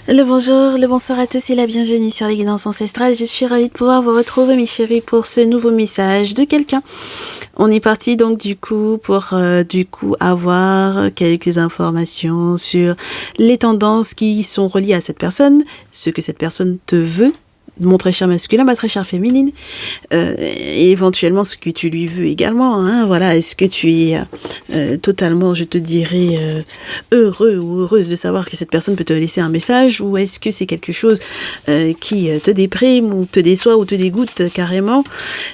Le bonjour, le bonsoir à tous et la bienvenue sur les guidances ancestrales. Je suis ravie de pouvoir vous retrouver mes chéris pour ce nouveau message de quelqu'un. On est parti donc du coup pour avoir quelques informations sur les tendances qui sont reliées à cette personne, ce que cette personne te veut. Mon très cher masculin, ma très chère féminine, et éventuellement ce que tu lui veux également, hein, voilà, est-ce que tu es totalement, je te dirais, heureux ou heureuse de savoir que cette personne peut te laisser un message, ou est-ce que c'est quelque chose qui te déprime, ou te déçoit, ou te dégoûte carrément,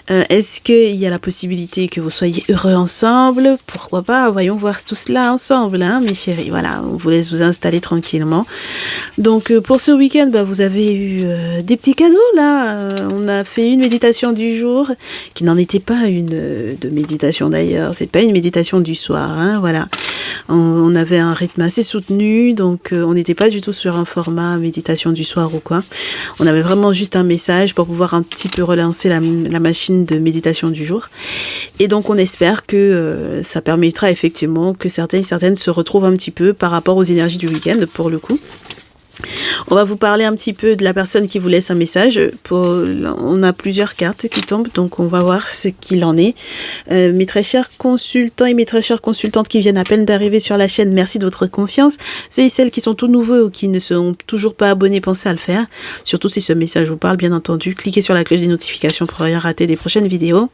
est-ce qu'il y a la possibilité que vous soyez heureux ensemble, pourquoi pas, voyons voir tout cela ensemble, hein, mes chéris, voilà, on vous laisse vous installer tranquillement. Donc pour ce week-end, vous avez eu des petits cadeaux là. On a fait une méditation du jour, qui n'en était pas une de méditation d'ailleurs. C'est pas une méditation du soir, hein, voilà. On avait un rythme assez soutenu, donc on n'était pas du tout sur un format méditation du soir ou quoi. On avait vraiment juste un message pour pouvoir un petit peu relancer la machine de méditation du jour. Et donc on espère que ça permettra effectivement que certaines se retrouvent un petit peu par rapport aux énergies du week-end pour le coup. On va vous parler un petit peu de la personne qui vous laisse un message. On a plusieurs cartes qui tombent, donc on va voir ce qu'il en est. Mes très chers consultants et mes très chères consultantes qui viennent à peine d'arriver sur la chaîne, merci de votre confiance. Ceux et celles qui sont tout nouveaux ou qui ne sont toujours pas abonnés, pensez à le faire. Surtout si ce message vous parle, bien entendu. Cliquez sur la cloche des notifications pour rien rater des prochaines vidéos.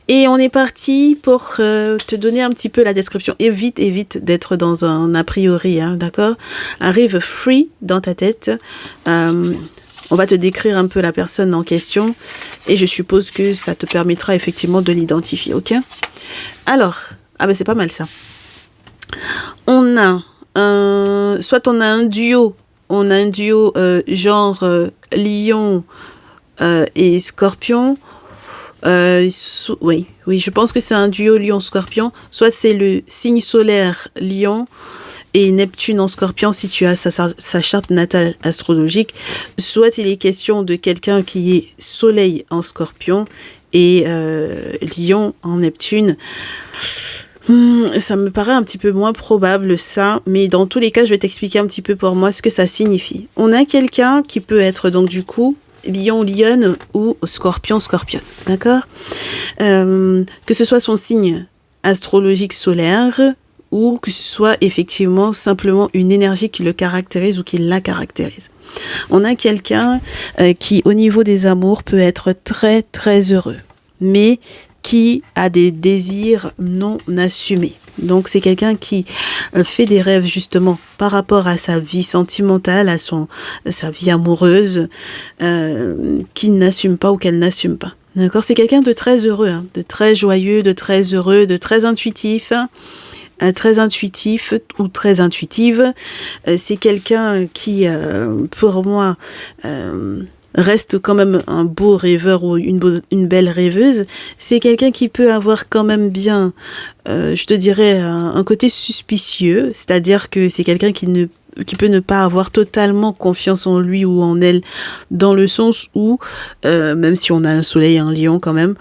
Et on est parti pour te donner un petit peu la description. Évite d'être dans un a priori, hein, d'accord? Arrive free dans ta tête. On va te décrire un peu la personne en question et je suppose que ça te permettra effectivement de l'identifier, ok? Alors, c'est pas mal ça. On a un duo genre Lion et Scorpion. Oui, je pense que c'est un duo Lion-Scorpion. Soit c'est le signe solaire Lion et Neptune en Scorpion si tu as sa charte natale astrologique. Soit il est question de quelqu'un qui est Soleil en Scorpion et Lion en Neptune. Ça me paraît un petit peu moins probable ça, mais dans tous les cas, je vais t'expliquer un petit peu pour moi ce que ça signifie. On a quelqu'un qui peut être donc du coup Lion, Lionne ou Scorpion, Scorpionne, d'accord? Que ce soit son signe astrologique solaire ou que ce soit effectivement simplement une énergie qui le caractérise ou qui la caractérise. On a quelqu'un qui, au niveau des amours, peut être très, très heureux, mais qui a des désirs non assumés. Donc c'est quelqu'un qui fait des rêves justement par rapport à sa vie sentimentale, à sa vie amoureuse, qui n'assume pas ou qu'elle n'assume pas. D'accord? C'est quelqu'un de très heureux, hein, de très joyeux, de très heureux, de très intuitif. Très intuitif ou très intuitive. C'est quelqu'un qui, pour moi, reste quand même un beau rêveur ou une belle rêveuse. C'est quelqu'un qui peut avoir quand même bien, je te dirais, un côté suspicieux, c'est-à-dire que c'est quelqu'un qui peut ne pas avoir totalement confiance en lui ou en elle, dans le sens où, même si on a un soleil et un lion quand même,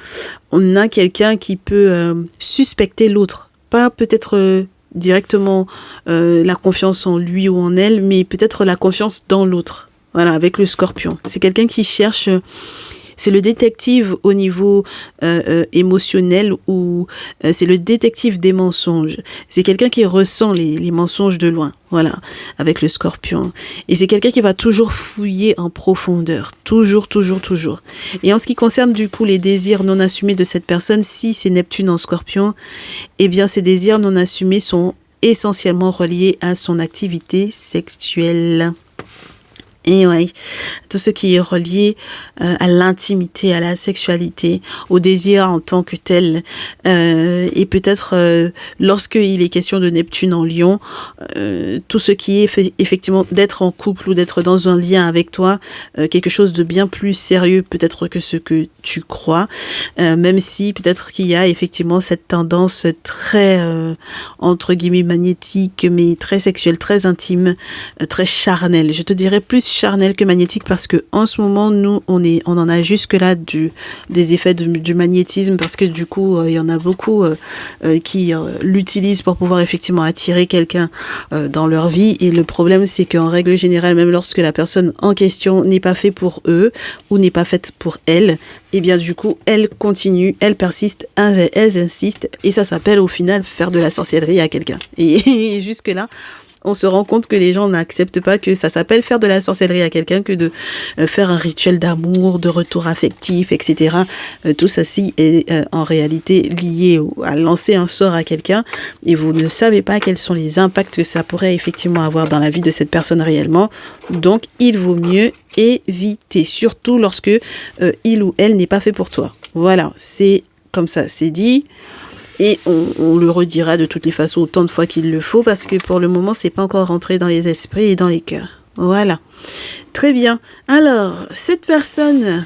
on a quelqu'un qui peut suspecter l'autre. Pas peut-être directement la confiance en lui ou en elle, mais peut-être la confiance dans l'autre. Voilà, avec le Scorpion. C'est quelqu'un qui cherche, c'est le détective au niveau émotionnel ou c'est le détective des mensonges. C'est quelqu'un qui ressent les mensonges de loin, voilà, avec le Scorpion. Et c'est quelqu'un qui va toujours fouiller en profondeur, toujours. Et en ce qui concerne du coup les désirs non assumés de cette personne, si c'est Neptune en Scorpion, eh bien ces désirs non assumés sont essentiellement reliés à son activité sexuelle. Et ouais, tout ce qui est relié à l'intimité, à la sexualité, au désir en tant que tel. Et peut-être lorsqu'il est question de Neptune en Lion, tout ce qui est effectivement d'être en couple ou d'être dans un lien avec toi, quelque chose de bien plus sérieux peut-être que ce que tu crois, même si peut-être qu'il y a effectivement cette tendance très, entre guillemets, magnétique, mais très sexuelle, très intime, très charnelle. Je te dirais plus charnel que magnétique parce que en ce moment, nous, on en a jusque-là des effets du magnétisme parce que du coup, il y en a beaucoup qui l'utilisent pour pouvoir effectivement attirer quelqu'un dans leur vie. Et le problème, c'est qu'en règle générale, même lorsque la personne en question n'est pas faite pour eux ou n'est pas faite pour elle, et bien du coup, elle continue, elle persiste, elles insistent et ça s'appelle au final faire de la sorcellerie à quelqu'un. Et jusque-là, on se rend compte que les gens n'acceptent pas que ça s'appelle faire de la sorcellerie à quelqu'un que de faire un rituel d'amour, de retour affectif, etc. Tout ceci est en réalité lié à lancer un sort à quelqu'un et vous ne savez pas quels sont les impacts que ça pourrait effectivement avoir dans la vie de cette personne réellement. Donc, il vaut mieux éviter, surtout lorsque il ou elle n'est pas fait pour toi. Voilà, c'est comme ça, c'est dit. Et on le redira de toutes les façons autant de fois qu'il le faut parce que pour le moment, c'est pas encore rentré dans les esprits et dans les cœurs. Voilà. Très bien. Alors, cette personne,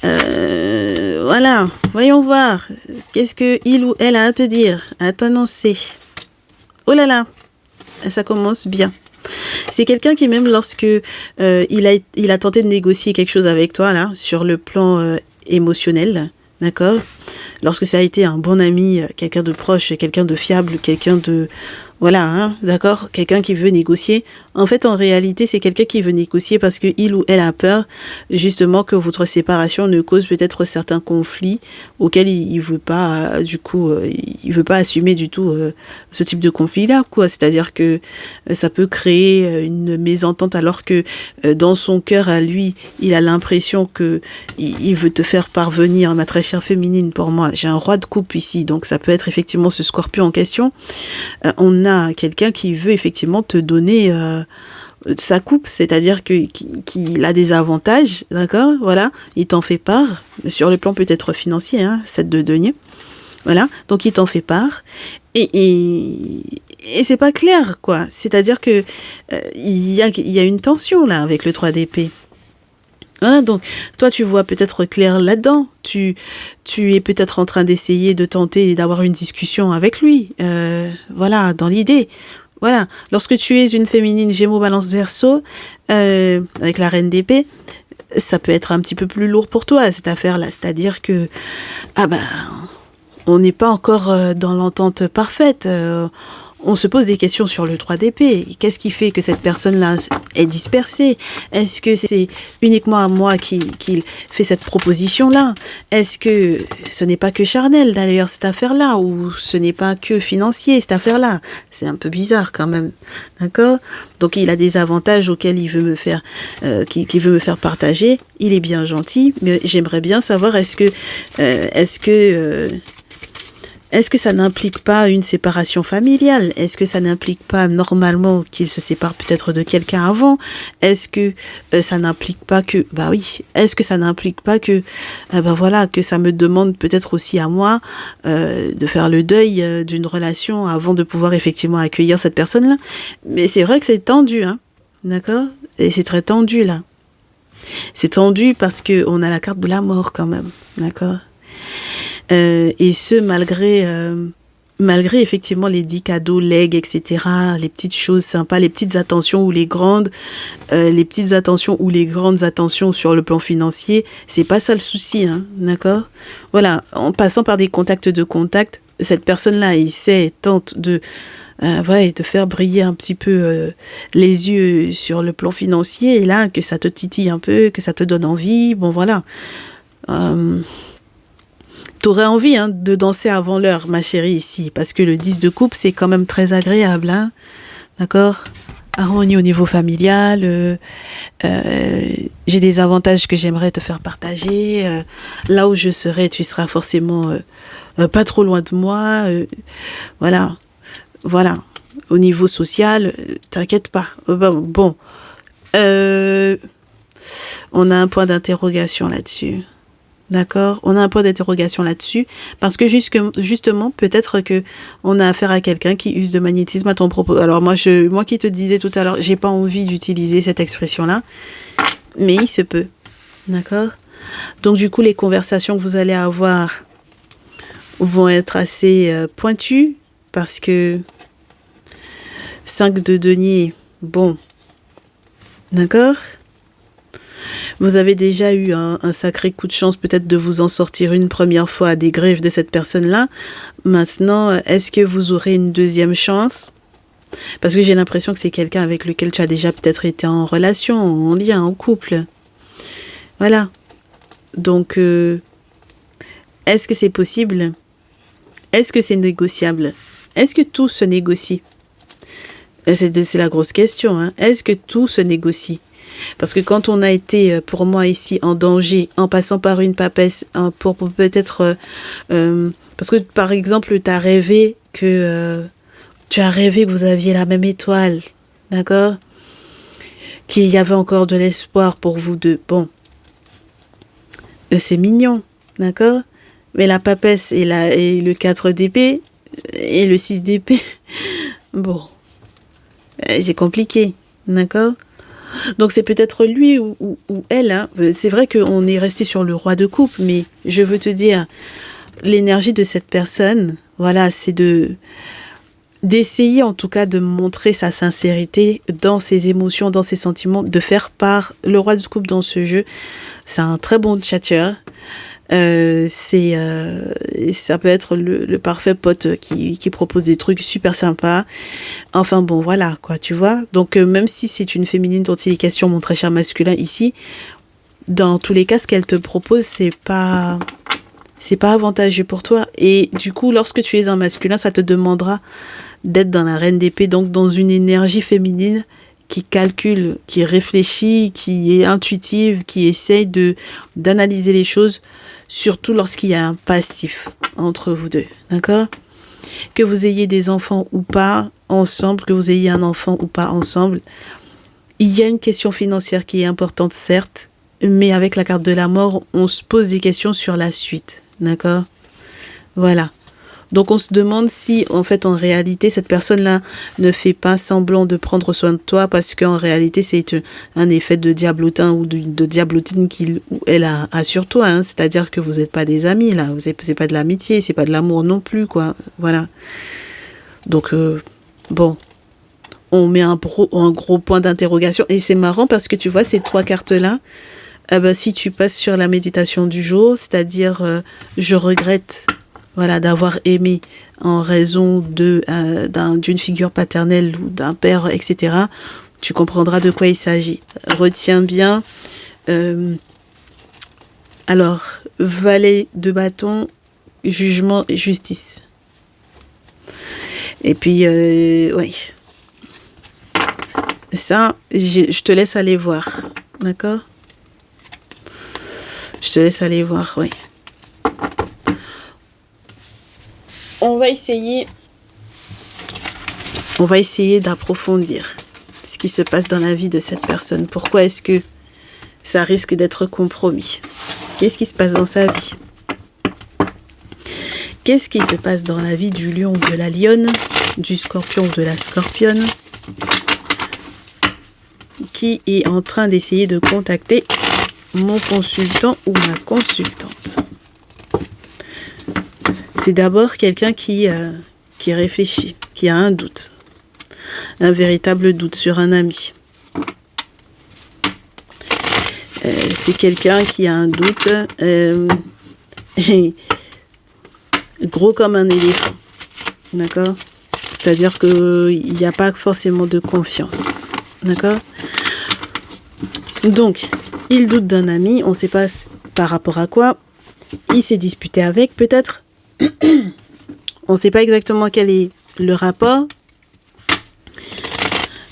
voilà, voyons voir. Qu'est-ce que il ou elle a à te dire, à t'annoncer. Oh là là, ça commence bien. C'est quelqu'un qui même lorsque il a tenté de négocier quelque chose avec toi là sur le plan émotionnel, d'accord? Lorsque ça a été un bon ami, quelqu'un de proche, quelqu'un de fiable, quelqu'un de... Voilà, hein, d'accord? Quelqu'un qui veut négocier. En fait, en réalité, c'est quelqu'un qui veut négocier parce que il ou elle a peur, justement, que votre séparation ne cause peut-être certains conflits auxquels il veut pas, du coup, il veut pas assumer du tout ce type de conflit-là, quoi. C'est-à-dire que ça peut créer une mésentente alors que dans son cœur à lui, il a l'impression que il veut te faire parvenir, ma très chère féminine, pour moi. J'ai un roi de coupe ici, donc ça peut être effectivement ce scorpion en question. On a quelqu'un qui veut effectivement te donner sa coupe, c'est-à-dire qu'il a des avantages, d'accord, voilà, il t'en fait part, sur le plan peut-être financier, hein, 7 de denier, voilà, donc il t'en fait part, et c'est pas clair, quoi, c'est-à-dire que il y a une tension, là, avec le 3 d'épée. Voilà, donc toi tu vois peut-être clair là-dedans, tu es peut-être en train d'essayer de tenter d'avoir une discussion avec lui, voilà, dans l'idée. Voilà, lorsque tu es une féminine Gémeaux, Balance, Verseau, avec la reine d'épée, ça peut être un petit peu plus lourd pour toi cette affaire-là, c'est-à-dire que on n'est pas encore dans l'entente parfaite. On se pose des questions sur le 3 d'épée. Qu'est-ce qui fait que cette personne-là est dispersée? Est-ce que c'est uniquement à moi qu'il fait cette proposition-là? Est-ce que ce n'est pas que charnel, d'ailleurs, cette affaire-là? Ou ce n'est pas que financier, cette affaire-là? C'est un peu bizarre quand même. D'accord? Donc, il a des avantages auxquels il veut me faire, qu'il veut me faire partager. Il est bien gentil, mais j'aimerais bien savoir est-ce que ça n'implique pas une séparation familiale? Est-ce que ça n'implique pas normalement qu'il se sépare peut-être de quelqu'un avant? Est-ce que ça n'implique pas que... Bah oui. Est-ce que ça n'implique pas que... voilà, que ça me demande peut-être aussi à moi de faire le deuil d'une relation avant de pouvoir effectivement accueillir cette personne-là? Mais c'est vrai que c'est tendu, hein. D'accord? Et c'est très tendu, là. C'est tendu parce qu'on a la carte de la mort quand même. D'accord? Et ce malgré effectivement les 10 cadeaux, legs, etc., les petites choses sympas, les petites attentions ou les grandes attentions sur le plan financier, c'est pas ça le souci, hein, d'accord? Voilà, en passant par des contacts, cette personne-là, tente de faire briller un petit peu les yeux sur le plan financier, et là, que ça te titille un peu, que ça te donne envie, bon voilà. T'aurais envie de danser avant l'heure, ma chérie, ici, parce que le 10 de coupe, c'est quand même très agréable, hein, d'accord? Harmonie au niveau familial, j'ai des avantages que j'aimerais te faire partager, là où je serai, tu seras forcément pas trop loin de moi, voilà, au niveau social, t'inquiète pas, bon, on a un point d'interrogation là-dessus. D'accord? On a un point d'interrogation là-dessus parce que justement, peut-être que on a affaire à quelqu'un qui use de magnétisme à ton propos. Alors moi qui te disais tout à l'heure, j'ai pas envie d'utiliser cette expression-là, mais il se peut. D'accord? Donc du coup, les conversations que vous allez avoir vont être assez pointues parce que 5 de denier, bon, D'accord? Vous avez déjà eu un sacré coup de chance peut-être de vous en sortir une première fois à des griffes de cette personne-là. Maintenant, est-ce que vous aurez une deuxième chance? Parce que j'ai l'impression que c'est quelqu'un avec lequel tu as déjà peut-être été en relation, en lien, en couple. Voilà. Donc, est-ce que c'est possible? Est-ce que c'est négociable? Est-ce que tout se négocie? C'est la grosse question, hein. Est-ce que tout se négocie? Parce que quand on a été, pour moi ici, en danger, en passant par une papesse, pour peut-être... parce que, par exemple, tu as rêvé que vous aviez la même étoile, d'accord? Qu'il y avait encore de l'espoir pour vous deux. Bon, c'est mignon, d'accord? Mais la papesse et le 4 d'épée et le 6 d'épée, bon, c'est compliqué, d'accord? Donc c'est peut-être lui ou elle, hein. C'est vrai qu'on est resté sur le roi de coupe, mais je veux te dire, l'énergie de cette personne, voilà, c'est d'essayer en tout cas de montrer sa sincérité dans ses émotions, dans ses sentiments, de faire part. Le roi de coupe dans ce jeu, c'est un très bon tchatcheur. Ça peut être le parfait pote qui propose des trucs super sympas. Enfin bon, voilà quoi, tu vois. Donc même si c'est une féminine dont il est question, mon très cher masculin ici, dans tous les cas, ce qu'elle te propose, c'est pas avantageux pour toi. Et du coup, lorsque tu es un masculin, ça te demandera d'être dans la reine d'épée, donc dans une énergie féminine qui calcule, qui réfléchit, qui est intuitive, qui essaye d'analyser les choses, surtout lorsqu'il y a un passif entre vous deux, d'accord? Que vous ayez des enfants ou pas ensemble, que vous ayez un enfant ou pas ensemble, il y a une question financière qui est importante, certes, mais avec la carte de la mort, on se pose des questions sur la suite, d'accord? Voilà. Donc on se demande si, en fait, en réalité, cette personne-là ne fait pas semblant de prendre soin de toi parce qu'en réalité, c'est un effet de diablotin ou de diablotine qu'il ou elle a sur toi, hein. C'est-à-dire que vous n'êtes pas des amis, là. C'est pas de l'amitié, c'est pas de l'amour non plus, quoi. Voilà. Donc, bon, on met un gros point d'interrogation. Et c'est marrant parce que tu vois, ces 3 cartes-là, si tu passes sur la méditation du jour, c'est-à-dire je regrette, voilà, d'avoir aimé en raison d'une figure paternelle ou d'un père, etc., tu comprendras de quoi il s'agit. Retiens bien. Alors, valet de bâton, jugement et justice. Et puis, oui. Ça, je te laisse aller voir. D'accord? Je te laisse aller voir, oui. On va essayer d'approfondir ce qui se passe dans la vie de cette personne. Pourquoi est-ce que ça risque d'être compromis? Qu'est-ce qui se passe dans sa vie? Qu'est-ce qui se passe dans la vie du lion ou de la lionne, du scorpion ou de la scorpionne, qui est en train d'essayer de contacter mon consultant ou ma consultante? C'est d'abord quelqu'un qui réfléchit, qui a un doute, un véritable doute sur un ami. C'est quelqu'un qui a un doute gros comme un éléphant, d'accord? C'est-à-dire qu'il n'y a pas forcément de confiance, d'accord? Donc, il doute d'un ami, on ne sait pas par rapport à quoi, il s'est disputé avec peut-être. On ne sait pas exactement quel est le rapport,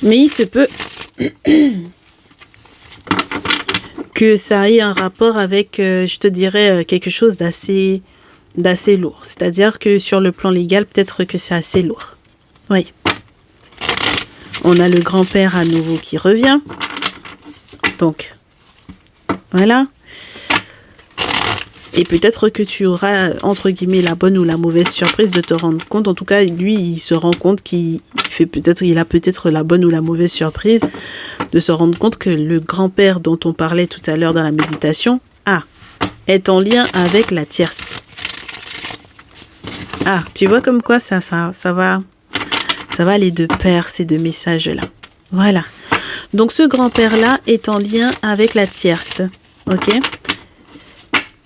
mais il se peut que ça ait un rapport avec, je te dirais, quelque chose d'assez lourd. C'est-à-dire que sur le plan légal, peut-être que c'est assez lourd. Oui. On a le grand-père à nouveau qui revient. Donc, voilà. Et peut-être que tu auras, entre guillemets, la bonne ou la mauvaise surprise de te rendre compte. En tout cas, lui, il se rend compte qu'il a peut-être la bonne ou la mauvaise surprise de se rendre compte que le grand-père dont on parlait tout à l'heure dans la méditation, est en lien avec la tierce. Tu vois comme quoi ça va aller de pair, ces deux messages-là. Voilà. Donc, ce grand-père-là est en lien avec la tierce. OK?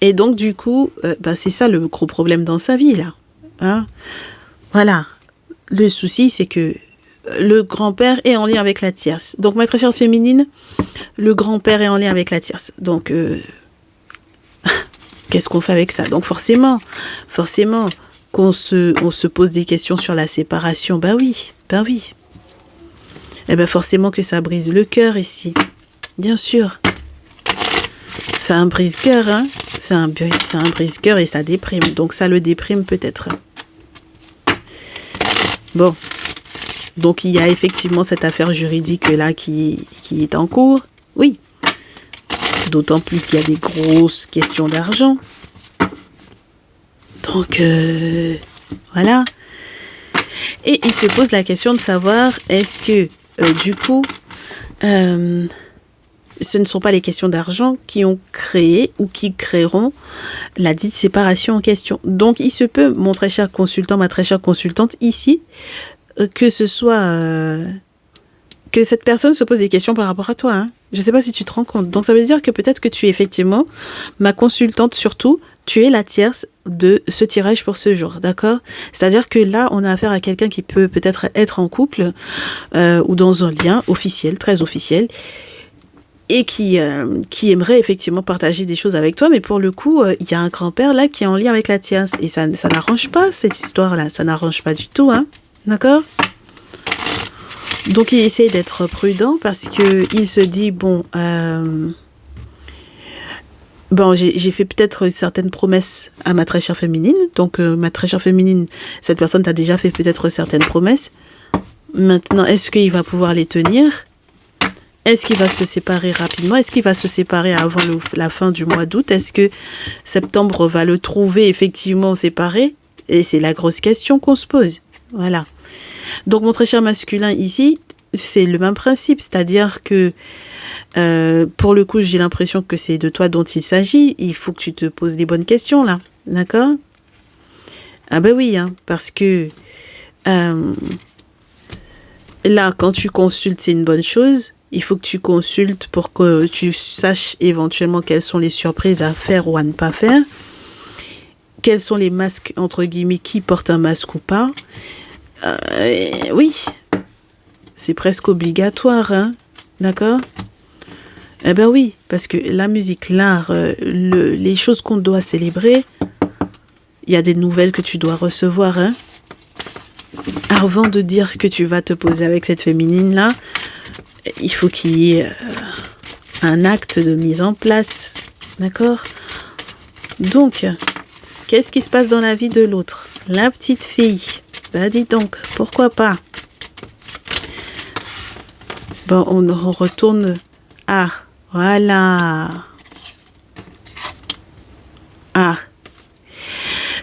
Et donc, du coup, c'est ça le gros problème dans sa vie, là. Hein? Voilà. Le souci, c'est que le grand-père est en lien avec la tierce. Donc, ma très chère féminine, le grand-père est en lien avec la tierce. Donc, qu'est-ce qu'on fait avec ça? Donc, forcément, qu'on se pose des questions sur la séparation. Ben oui. Eh ben, forcément que ça brise le cœur ici. Bien sûr. Ça un brise-cœur, hein. C'est un brise-cœur et ça déprime. Donc, ça le déprime peut-être. Bon. Donc, il y a effectivement cette affaire juridique-là qui est en cours. Oui. D'autant plus qu'il y a des grosses questions d'argent. Donc, voilà. Et il se pose la question de savoir, est-ce que, du coup, ce ne sont pas les questions d'argent qui ont créé ou qui créeront la dite séparation en question. Donc, il se peut, mon très cher consultant, ma très chère consultante, ici, que ce soit... que cette personne se pose des questions par rapport à toi. Hein. Je ne sais pas si tu te rends compte. Donc, ça veut dire que peut-être que tu es effectivement, ma consultante surtout, tu es la tierce de ce tirage pour ce jour. D'accord? C'est-à-dire que là, on a affaire à quelqu'un qui peut peut-être être en couple ou dans un lien officiel, très officiel, et qui aimerait effectivement partager des choses avec toi. Mais pour le coup, il y a un grand-père là qui est en lien avec la tierce. Et ça n'arrange pas, cette histoire-là. Ça n'arrange pas du tout. Hein? D'accord? Donc, il essaie d'être prudent parce qu'il se dit, j'ai fait peut-être certaines promesses à ma très chère féminine. Donc, ma très chère féminine, cette personne t'a déjà fait peut-être certaines promesses. Maintenant, est-ce qu'il va pouvoir les tenir? Est-ce qu'il va se séparer rapidement? Est-ce qu'il va se séparer avant la fin du mois d'août? Est-ce que septembre va le trouver effectivement séparé? Et c'est la grosse question qu'on se pose. Voilà. Donc, mon très cher masculin ici, c'est le même principe. C'est-à-dire que, pour le coup, j'ai l'impression que c'est de toi dont il s'agit. Il faut que tu te poses des bonnes questions, là. D'accord? Ah ben oui, hein, parce que là, quand tu consultes, c'est une bonne chose. Il faut que tu consultes pour que tu saches éventuellement quelles sont les surprises à faire ou à ne pas faire. Quels sont les masques, entre guillemets, qui portent un masque ou pas. Oui, c'est presque obligatoire, hein, d'accord? Eh ben oui, parce que la musique, l'art, les choses qu'on doit célébrer, il y a des nouvelles que tu dois recevoir, hein. Avant de dire que tu vas te poser avec cette féminine-là, il faut qu'il y ait un acte de mise en place, d'accord? Donc, qu'est-ce qui se passe dans la vie de l'autre? La petite fille. Ben dis donc, pourquoi pas? Bon, on retourne. Ah, voilà. Ah.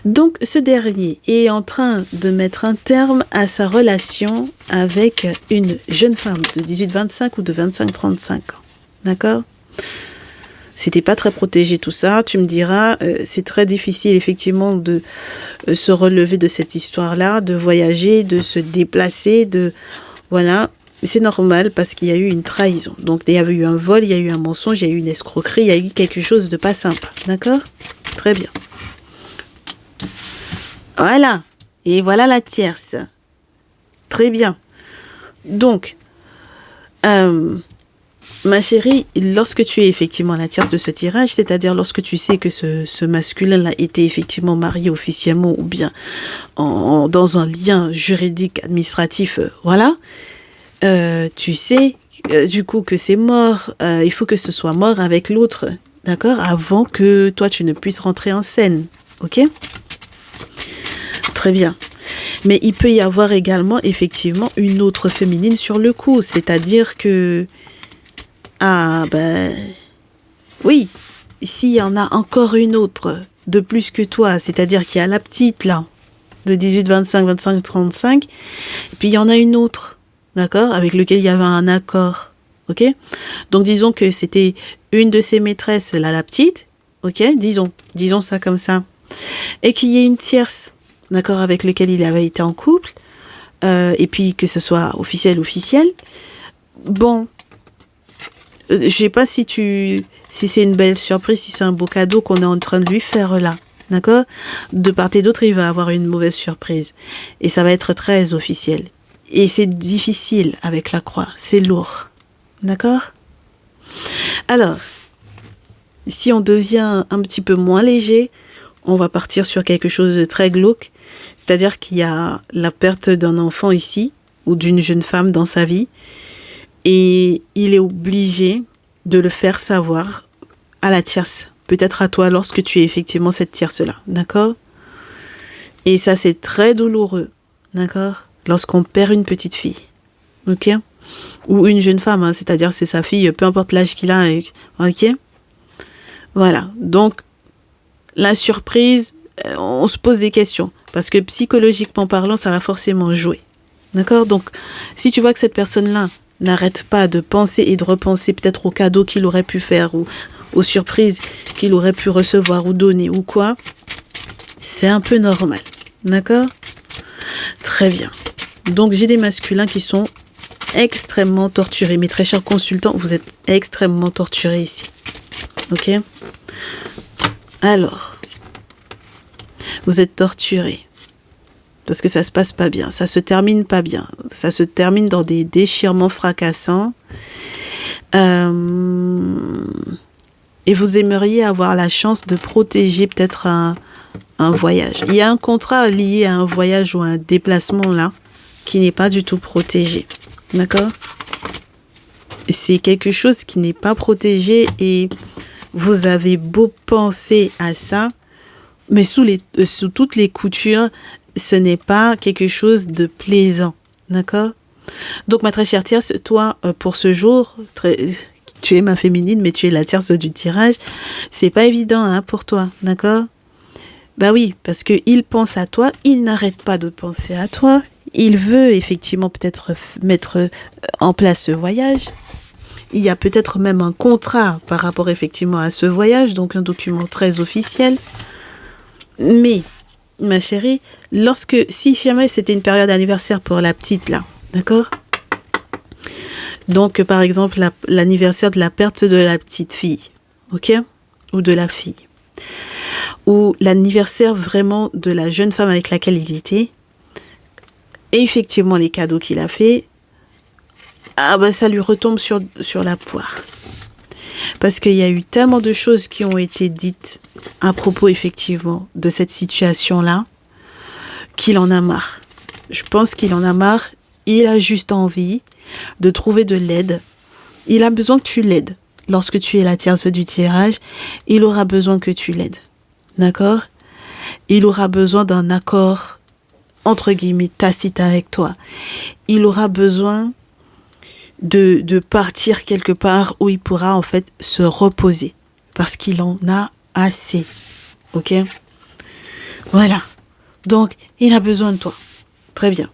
Donc, ce dernier est en train de mettre un terme à sa relation avec une jeune femme de 18-25 ou de 25-35 ans. D'accord? Si t'es pas très protégé, tout ça, tu me diras, c'est très difficile effectivement de se relever de cette histoire-là, de voyager, de se déplacer, voilà. C'est normal parce qu'il y a eu une trahison. Donc, il y avait eu un vol, il y a eu un mensonge, il y a eu une escroquerie, il y a eu quelque chose de pas sympa. D'accord? Très bien. Voilà. Et voilà la tierce. Très bien. Donc, ma chérie, lorsque tu es effectivement la tierce de ce tirage, c'est-à-dire lorsque tu sais que ce masculin-là était effectivement marié officiellement ou bien dans un lien juridique, administratif, voilà, tu sais du coup que c'est mort, il faut que ce soit mort avec l'autre, d'accord, avant que toi tu ne puisses rentrer en scène, ok? Très bien. Mais il peut y avoir également effectivement une autre féminine sur le coup, c'est-à-dire que ah ben oui, s'il y en a encore une autre de plus que toi, c'est-à-dire qu'il y a la petite là, de 18, 25, 25, 35, et puis il y en a une autre, d'accord, avec lequel il y avait un accord, ok? Donc disons que c'était une de ses maîtresses, là la petite, ok? Disons ça comme ça. Et qu'il y ait une tierce, d'accord, avec lequel il avait été en couple, et puis que ce soit officiel. Bon, Je sais pas si c'est une belle surprise, si c'est un beau cadeau qu'on est en train de lui faire là. D'accord? De part et d'autre, il va avoir une mauvaise surprise. Et ça va être très officiel. Et c'est difficile avec la croix. C'est lourd. D'accord? Alors, si on devient un petit peu moins léger, on va partir sur quelque chose de très glauque. C'est-à-dire qu'il y a la perte d'un enfant ici, ou d'une jeune femme dans sa vie. Et il est obligé de le faire savoir à la tierce. Peut-être à toi lorsque tu es effectivement cette tierce-là. D'accord? Et ça, c'est très douloureux. D'accord? Lorsqu'on perd une petite fille. Ok? Ou une jeune femme, hein, c'est-à-dire c'est sa fille, peu importe l'âge qu'il a. Ok? Voilà. Donc, la surprise, on se pose des questions. Parce que psychologiquement parlant, ça va forcément jouer. D'accord? Donc, si tu vois que cette personne-là n'arrête pas de penser et de repenser peut-être aux cadeaux qu'il aurait pu faire ou aux surprises qu'il aurait pu recevoir ou donner ou quoi, c'est un peu normal. D'accord? Très bien. Donc, j'ai des masculins qui sont extrêmement torturés. Mes très chers consultants, vous êtes extrêmement torturés ici. Ok? Alors, vous êtes torturés. Parce que ça se passe pas bien. Ça se termine pas bien. Ça se termine dans des déchirements fracassants. Et vous aimeriez avoir la chance de protéger peut-être un voyage. Il y a un contrat lié à un voyage ou à un déplacement là qui n'est pas du tout protégé. D'accord? C'est quelque chose qui n'est pas protégé et vous avez beau penser à ça, mais sous toutes les coutures, ce n'est pas quelque chose de plaisant. D'accord? Donc, ma très chère tierce, toi, pour ce jour, tu es ma féminine, mais tu es la tierce du tirage. C'est pas évident hein, pour toi. D'accord? Bah oui, parce qu'il pense à toi, il n'arrête pas de penser à toi. Il veut effectivement peut-être mettre en place ce voyage. Il y a peut-être même un contrat par rapport effectivement à ce voyage, donc un document très officiel. Mais, ma chérie, si jamais c'était une période anniversaire pour la petite là, d'accord? Donc, par exemple, l'anniversaire de la perte de la petite fille, ok? Ou de la fille. Ou l'anniversaire vraiment de la jeune femme avec laquelle il était. Et effectivement, les cadeaux qu'il a fait, ah bah ça lui retombe sur la poire. Parce qu'il y a eu tellement de choses qui ont été dites à propos effectivement de cette situation-là, qu'il en a marre. Je pense qu'il en a marre. Il a juste envie de trouver de l'aide. Il a besoin que tu l'aides. Lorsque tu es la tierce du tirage, il aura besoin que tu l'aides. D'accord? Il aura besoin d'un accord, entre guillemets, tacite avec toi. Il aura besoin de partir quelque part où il pourra en fait se reposer. Parce qu'il en a assez. Ok? Voilà. Donc, il a besoin de toi. Très bien.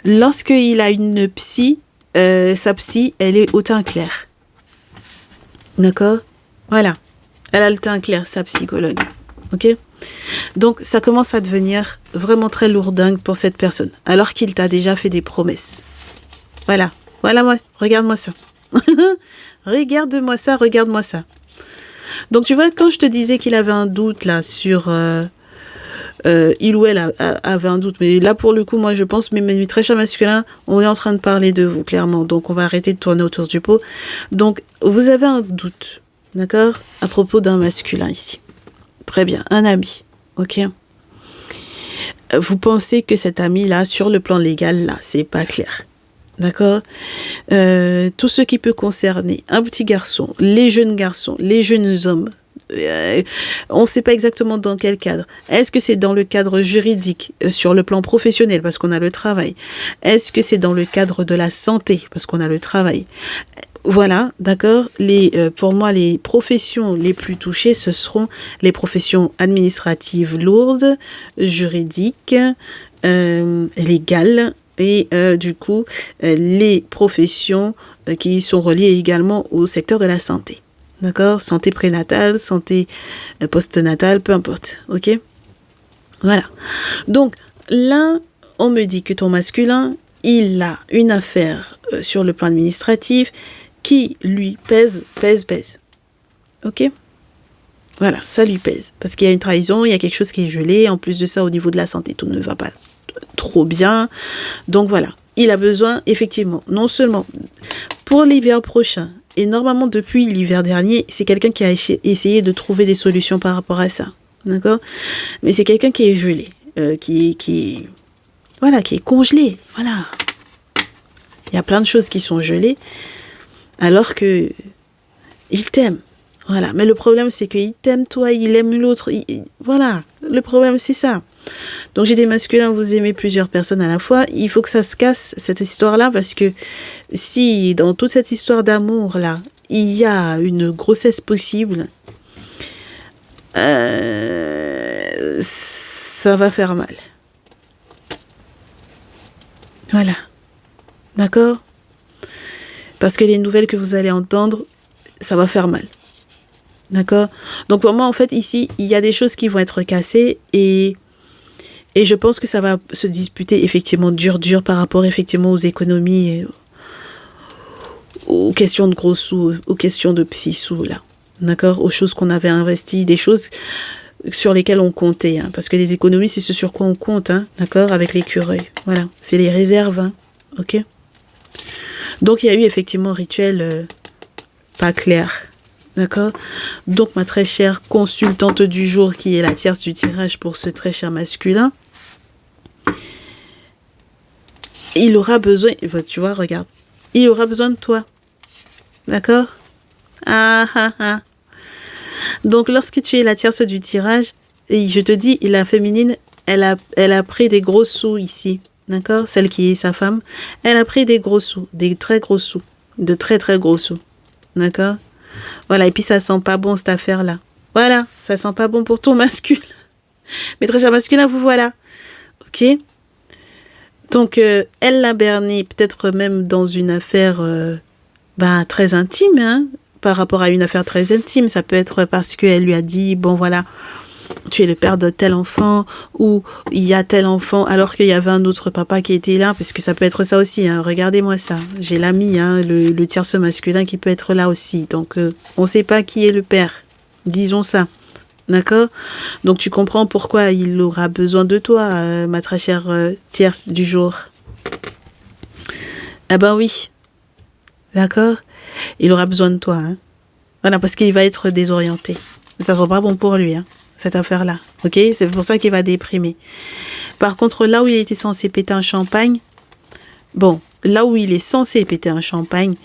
Lorsqu'il a une psy, sa psy, elle est au teint clair. D'accord? Voilà. Elle a le teint clair, sa psychologue. Ok? Donc, ça commence à devenir vraiment très lourdingue pour cette personne. Alors qu'il t'a déjà fait des promesses. Voilà. Voilà, moi. Regarde-moi ça. Regarde-moi ça, regarde-moi ça. Donc, tu vois, quand je te disais qu'il avait un doute, là, sur... il ou elle avait un doute. Mais là, pour le coup, moi, je pense, mes très chers masculins, on est en train de parler de vous, clairement. Donc, on va arrêter de tourner autour du pot. Donc, vous avez un doute, d'accord, à propos d'un masculin ici. Très bien, un ami, ok. Vous pensez que cet ami-là, sur le plan légal, là, c'est pas clair. D'accord? Tout ce qui peut concerner un petit garçon, les jeunes hommes, on ne sait pas exactement dans quel cadre. Est-ce que c'est dans le cadre juridique, sur le plan professionnel, parce qu'on a le travail? Est-ce que c'est dans le cadre de la santé, parce qu'on a le travail? Voilà, d'accord. Pour moi, les professions les plus touchées, ce seront les professions administratives lourdes, juridiques, légales, et du coup, les professions qui sont reliées également au secteur de la santé. D'accord? Santé prénatale, santé postnatale, peu importe. Ok? Voilà. Donc, là, on me dit que ton masculin, il a une affaire sur le plan administratif qui lui pèse. Ok? Voilà, ça lui pèse. Parce qu'il y a une trahison, il y a quelque chose qui est gelé. En plus de ça, au niveau de la santé, tout ne va pas trop bien. Donc voilà, il a besoin, effectivement, non seulement pour l'hiver prochain, et normalement depuis l'hiver dernier, c'est quelqu'un qui a essayé de trouver des solutions par rapport à ça. D'accord? Mais c'est quelqu'un qui est gelé, voilà, qui est congelé. Voilà. Il y a plein de choses qui sont gelées, alors que il t'aime. Voilà. Mais le problème, c'est qu'il t'aime toi, il aime l'autre. Voilà. Le problème, c'est ça. Donc, j'ai des masculins, vous aimez plusieurs personnes à la fois. Il faut que ça se casse, cette histoire-là, parce que si, dans toute cette histoire d'amour-là, il y a une grossesse possible, ça va faire mal. Voilà. D'accord? Parce que les nouvelles que vous allez entendre, ça va faire mal. D'accord? Donc pour moi, en fait, ici, il y a des choses qui vont être cassées et je pense que ça va se disputer effectivement dur par rapport effectivement aux économies, et aux questions de gros sous, aux questions de petits sous, là. D'accord? Aux choses qu'on avait investies, des choses sur lesquelles on comptait. Hein, parce que les économies, c'est ce sur quoi on compte. Hein, d'accord? Avec l'écureuil. Voilà. C'est les réserves. Hein, ok? Donc, il y a eu effectivement un rituel pas clair. D'accord? Donc, ma très chère consultante du jour, qui est la tierce du tirage pour ce très cher masculin, il aura besoin, tu vois, regarde, il aura besoin de toi. D'accord? Ah. Donc, lorsque tu es la tierce du tirage, et je te dis, la féminine, elle a pris des gros sous ici. D'accord? Celle qui est sa femme, elle a pris des gros sous, des très gros sous, de très très gros sous. D'accord? Voilà, et puis ça sent pas bon cette affaire-là. Voilà, ça sent pas bon pour ton masculin. Mais très cher masculin, vous voilà. Ok? Donc, elle l'a berné, peut-être même dans une affaire très intime, hein, par rapport à une affaire très intime. Ça peut être parce qu'elle lui a dit, bon voilà, tu es le père de tel enfant, ou il y a tel enfant, alors qu'il y avait un autre papa qui était là, parce que ça peut être ça aussi. Hein. Regardez-moi ça. J'ai l'ami, hein, le tierce masculin qui peut être là aussi. Donc, on ne sait pas qui est le père. Disons ça. D'accord? Donc, tu comprends pourquoi il aura besoin de toi, ma très chère tierce du jour. Ah ben oui. D'accord? Il aura besoin de toi. Hein. Voilà, parce qu'il va être désorienté. Ça ne sera pas bon pour lui, hein, cette affaire-là. Ok? C'est pour ça qu'il va déprimer. Par contre, là où il était censé péter un champagne, bon, là où il est censé péter un champagne,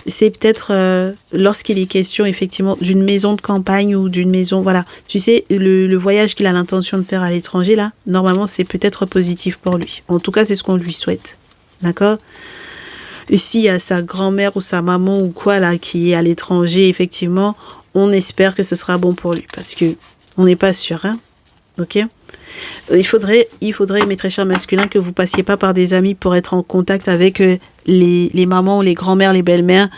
c'est peut-être lorsqu'il est question effectivement d'une maison de campagne ou d'une maison, voilà. Tu sais, le voyage qu'il a l'intention de faire à l'étranger, là, normalement, c'est peut-être positif pour lui. En tout cas, c'est ce qu'on lui souhaite. D'accord? Et s'il y a sa grand-mère ou sa maman ou quoi, là, qui est à l'étranger, effectivement, on espère que ce sera bon pour lui. Parce que on n'est pas sûr, hein. Ok? Il faudrait, mes très chers masculins, que vous passiez pas par des amis pour être en contact avec les mamans, les grand-mères, les belles-mères,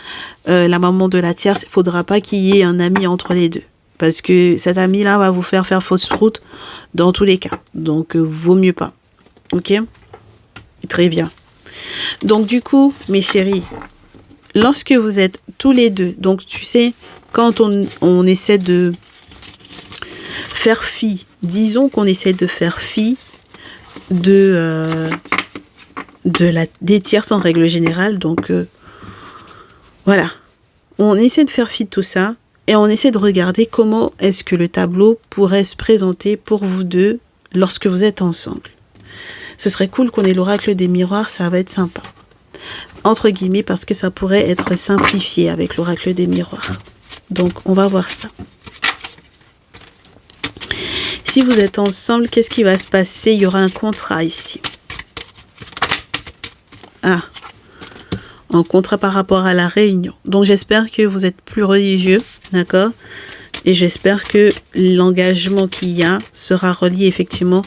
la maman de la tierce. Il faudra pas qu'il y ait un ami entre les deux. Parce que cet ami-là va vous faire fausse route dans tous les cas. Donc, vaut mieux pas. Ok? Très bien. Donc, du coup, mes chéris, lorsque vous êtes tous les deux, donc tu sais, quand on essaie de faire fi, disons qu'on essaie de faire fi des tierces en règle générale, donc voilà, on essaie de faire fi de tout ça et on essaie de regarder comment est-ce que le tableau pourrait se présenter pour vous deux lorsque vous êtes ensemble. Ce serait cool qu'on ait l'oracle des miroirs, ça va être sympa. Entre guillemets, parce que ça pourrait être simplifié avec l'oracle des miroirs. Donc, on va voir ça. Si vous êtes ensemble, qu'est-ce qui va se passer? Il y aura un contrat ici. Ah, un contrat par rapport à la réunion. Donc, j'espère que vous êtes plus religieux, d'accord? Et j'espère que l'engagement qu'il y a sera relié effectivement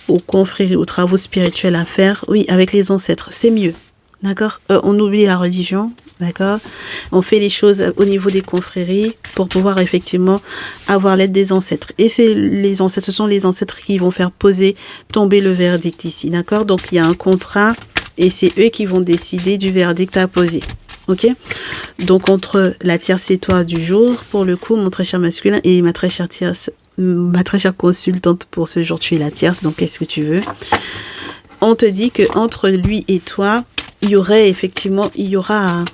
aux confréries, aux travaux spirituels à faire. Oui, avec les ancêtres, c'est mieux. D'accord? On oublie la religion, d'accord? On fait les choses au niveau des confréries pour pouvoir effectivement avoir l'aide des ancêtres. Et c'est les ancêtres, ce sont les ancêtres qui vont faire tomber le verdict ici, d'accord? Donc, il y a un contrat et c'est eux qui vont décider du verdict à poser. Ok? Donc, entre la tierce et toi du jour, pour le coup, mon très cher masculin et ma très chère tierce, ma très chère consultante pour ce jour, tu es la tierce, donc qu'est-ce que tu veux? On te dit que entre lui et toi, il y aura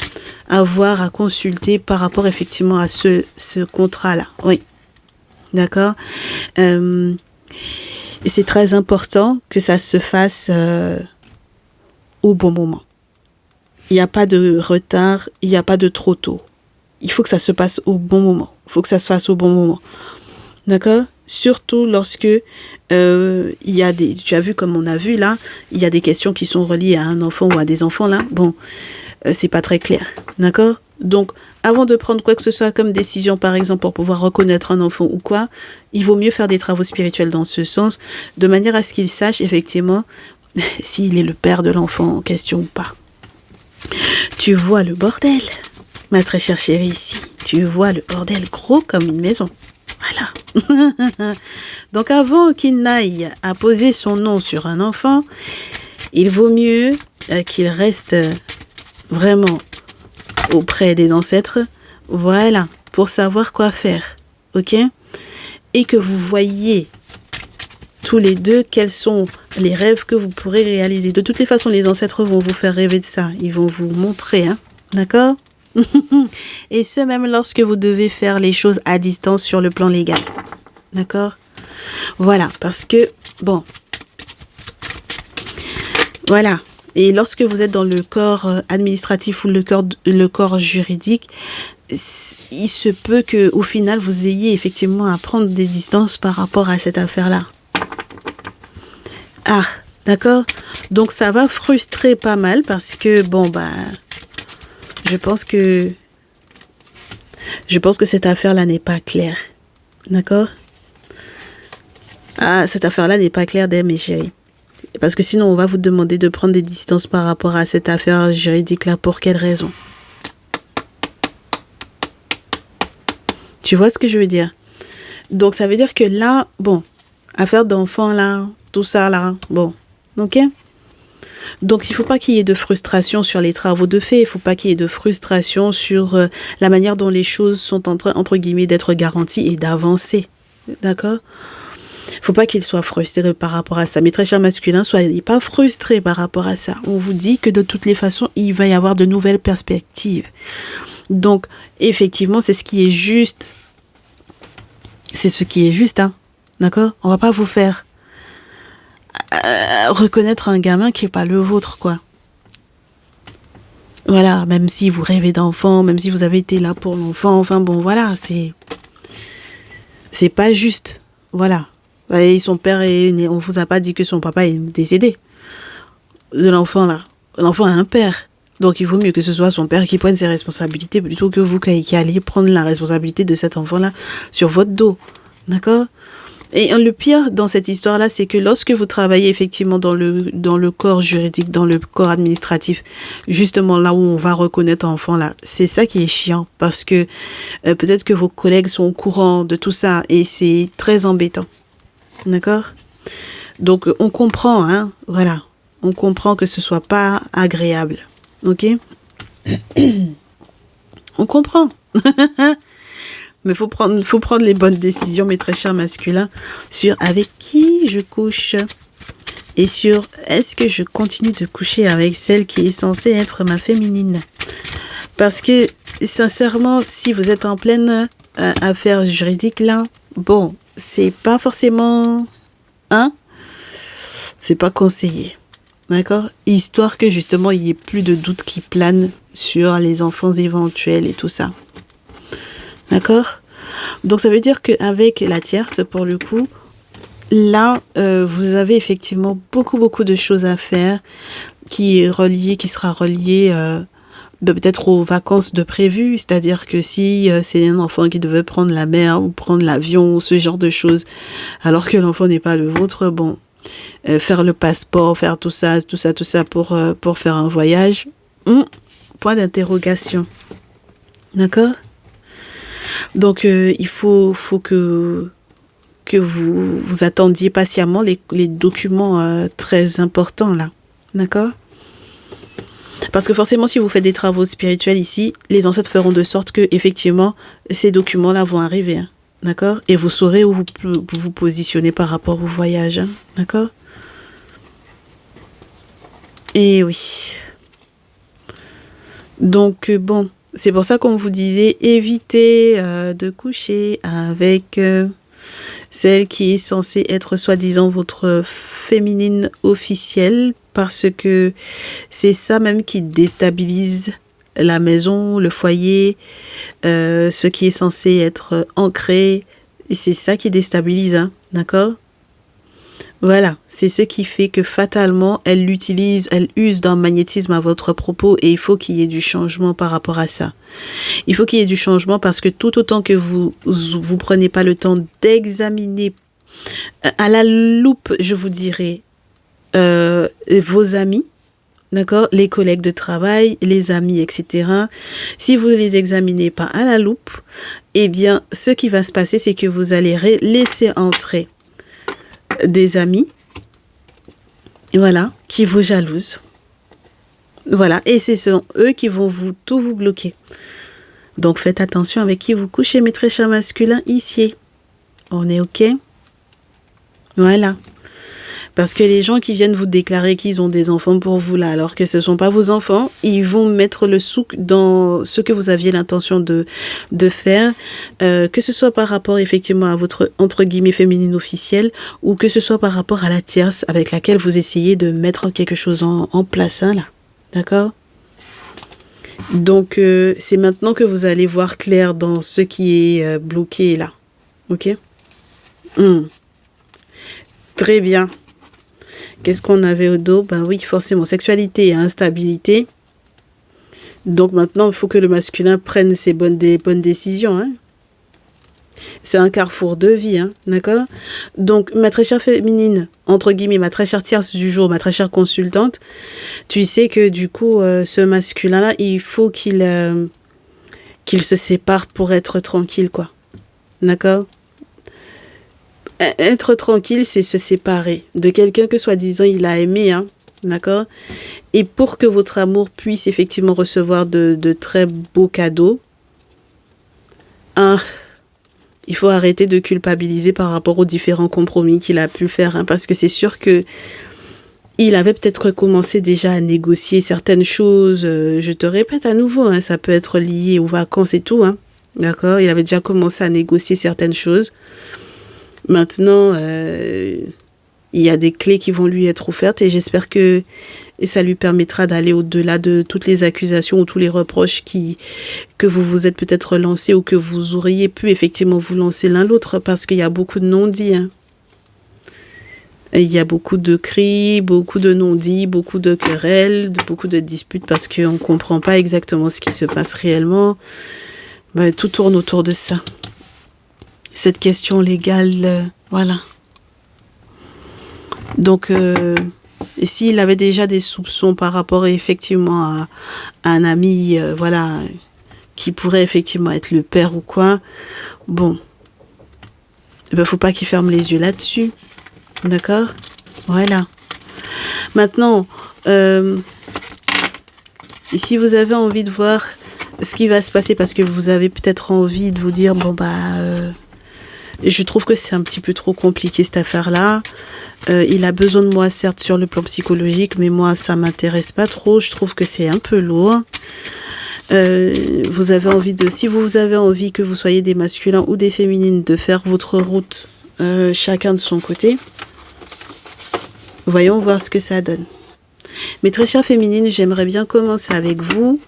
à voir, à consulter par rapport effectivement à ce contrat-là. Oui. D'accord? C'est très important que ça se fasse au bon moment. Il n'y a pas de retard, il n'y a pas de trop tôt. Il faut que ça se passe au bon moment. Il faut que ça se fasse au bon moment. D'accord? Surtout lorsque il y a des... Tu as vu comme on a vu là, il y a des questions qui sont reliées à un enfant ou à des enfants là. Bon, c'est pas très clair. D'accord? Donc, avant de prendre quoi que ce soit comme décision, par exemple, pour pouvoir reconnaître un enfant ou quoi, il vaut mieux faire des travaux spirituels dans ce sens, de manière à ce qu'il sache effectivement s'il est le père de l'enfant en question ou pas. Tu vois le bordel, ma très chère chérie ici. Tu vois le bordel gros comme une maison. Voilà. Donc avant qu'il n'aille à poser son nom sur un enfant, il vaut mieux qu'il reste vraiment auprès des ancêtres, voilà, pour savoir quoi faire, ok? Et que vous voyez tous les deux quels sont les rêves que vous pourrez réaliser. De toutes les façons, les ancêtres vont vous faire rêver de ça, ils vont vous montrer, hein, d'accord? Et ce, même lorsque vous devez faire les choses à distance sur le plan légal, d'accord? Voilà, parce que, bon, voilà. Et lorsque vous êtes dans le corps administratif ou le corps juridique, il se peut qu'au final, vous ayez effectivement à prendre des distances par rapport à cette affaire-là. Ah, d'accord? Donc, ça va frustrer pas mal parce que, bon, bah, je pense que cette affaire-là n'est pas claire. D'accord? Ah, cette affaire-là n'est pas claire, mes chéris. Parce que sinon, on va vous demander de prendre des distances par rapport à cette affaire juridique-là. Pour quelle raison? Tu vois ce que je veux dire? Donc, ça veut dire que là, bon, affaire d'enfant, là, tout ça, là, bon, ok? Donc, il ne faut pas qu'il y ait de frustration sur les travaux de fait. Il ne faut pas qu'il y ait de frustration sur la manière dont les choses sont en train, entre guillemets, d'être garanties et d'avancer. D'accord? Il ne faut pas qu'il soit frustré par rapport à ça. Mes très chers masculins, soyez pas frustrés par rapport à ça. On vous dit que de toutes les façons, il va y avoir de nouvelles perspectives. Donc, effectivement, c'est ce qui est juste. C'est ce qui est juste, hein. D'accord? On va pas vous faire reconnaître un gamin qui n'est pas le vôtre, quoi. Voilà, même si vous rêvez d'enfant, même si vous avez été là pour l'enfant, enfin bon, voilà, c'est pas juste. Voilà. Et son père, on vous a pas dit que son papa est décédé. De l'enfant, là. L'enfant a un père. Donc, il vaut mieux que ce soit son père qui prenne ses responsabilités plutôt que vous qui alliez prendre la responsabilité de cet enfant-là sur votre dos. D'accord? Et le pire dans cette histoire-là, c'est que lorsque vous travaillez effectivement dans le corps juridique, dans le corps administratif, justement là où on va reconnaître l'enfant là, c'est ça qui est chiant parce que peut-être que vos collègues sont au courant de tout ça et c'est très embêtant. D'accord? Donc, on comprend, hein, voilà. On comprend que ce soit pas agréable. Ok? On comprend. Mais faut prendre les bonnes décisions, mes très chers masculins, sur avec qui je couche et sur est-ce que je continue de coucher avec celle qui est censée être ma féminine. Parce que, sincèrement, si vous êtes en pleine affaire juridique là, bon, c'est pas forcément, hein, c'est pas conseillé. D'accord? Histoire que justement, il n'y ait plus de doute qui plane sur les enfants éventuels et tout ça. D'accord? Donc, ça veut dire qu'avec la tierce, pour le coup, là, vous avez effectivement beaucoup de choses à faire qui sera relié peut-être aux vacances de prévu. C'est-à-dire que si c'est un enfant qui devait prendre la mer ou prendre l'avion, ce genre de choses, alors que l'enfant n'est pas le vôtre, bon, faire le passeport, faire tout ça pour faire un voyage, point d'interrogation. D'accord? Donc, il faut que vous attendiez patiemment les documents très importants, là. D'accord? Parce que forcément, si vous faites des travaux spirituels ici, les ancêtres feront de sorte que, effectivement, ces documents-là vont arriver. Hein. D'accord? Et vous saurez où vous positionner par rapport au voyage. Hein. D'accord? Et oui. Donc, bon, c'est pour ça qu'on vous disait, évitez de coucher avec celle qui est censée être soi-disant votre féminine officielle, parce que c'est ça même qui déstabilise la maison, le foyer, ce qui est censé être ancré, et c'est ça qui déstabilise, hein, d'accord? Voilà, c'est ce qui fait que fatalement, elle use d'un magnétisme à votre propos, et il faut qu'il y ait du changement par rapport à ça. Il faut qu'il y ait du changement parce que tout autant que vous prenez pas le temps d'examiner à la loupe, je vous dirais, vos amis, d'accord, les collègues de travail, les amis, etc. Si vous ne les examinez pas à la loupe, eh bien, ce qui va se passer, c'est que vous allez laisser entrer des amis, voilà, qui vous jalousent. Voilà, et ce sont eux qui vont tout vous bloquer. Donc, faites attention avec qui vous couchez, mes très chers masculins, ici. On est OK? Voilà. Parce que les gens qui viennent vous déclarer qu'ils ont des enfants pour vous là, alors que ce ne sont pas vos enfants, ils vont mettre le souk dans ce que vous aviez l'intention de faire, que ce soit par rapport effectivement à votre entre guillemets féminine officielle, ou que ce soit par rapport à la tierce avec laquelle vous essayez de mettre quelque chose en place, hein, là. D'accord? Donc, c'est maintenant que vous allez voir clair dans ce qui est bloqué là. OK? Très bien. Qu'est-ce qu'on avait au dos? Ben oui, forcément, sexualité et instabilité. Donc maintenant, il faut que le masculin prenne des bonnes décisions. Hein. C'est un carrefour de vie, hein, d'accord? Donc, ma très chère féminine, entre guillemets, ma très chère tierce du jour, ma très chère consultante, tu sais que du coup, ce masculin-là, il faut qu'il se sépare pour être tranquille, quoi. D'accord? Être tranquille, c'est se séparer de quelqu'un que soi-disant il a aimé, hein, d'accord? Et pour que votre amour puisse effectivement recevoir de très beaux cadeaux, il faut arrêter de culpabiliser par rapport aux différents compromis qu'il a pu faire, hein, parce que c'est sûr que il avait peut-être commencé déjà à négocier certaines choses. Je te répète à nouveau, hein, ça peut être lié aux vacances et tout, hein, d'accord? Il avait déjà commencé à négocier certaines choses. Maintenant, il y a des clés qui vont lui être offertes et j'espère que ça lui permettra d'aller au-delà de toutes les accusations ou tous les reproches que vous vous êtes peut-être lancés ou que vous auriez pu effectivement vous lancer l'un l'autre, parce qu'il y a beaucoup de non-dits. Hein. Et il y a beaucoup de cris, beaucoup de non-dits, beaucoup de querelles, beaucoup de disputes parce qu'on ne comprend pas exactement ce qui se passe réellement. Ben, tout tourne autour de ça. Cette question légale, voilà. Donc, s'il avait déjà des soupçons par rapport effectivement à un ami, voilà, qui pourrait effectivement être le père ou quoi, bon, il ne faut pas qu'il ferme les yeux là-dessus, d'accord? Voilà. Maintenant, si vous avez envie de voir ce qui va se passer, parce que vous avez peut-être envie de vous dire, bon bah... je trouve que c'est un petit peu trop compliqué cette affaire-là. Il a besoin de moi, certes, sur le plan psychologique, mais moi, ça m'intéresse pas trop. Je trouve que c'est un peu lourd. Si vous avez envie que vous soyez des masculins ou des féminines, de faire votre route chacun de son côté, voyons voir ce que ça donne. Mes très chères féminines, j'aimerais bien commencer avec vous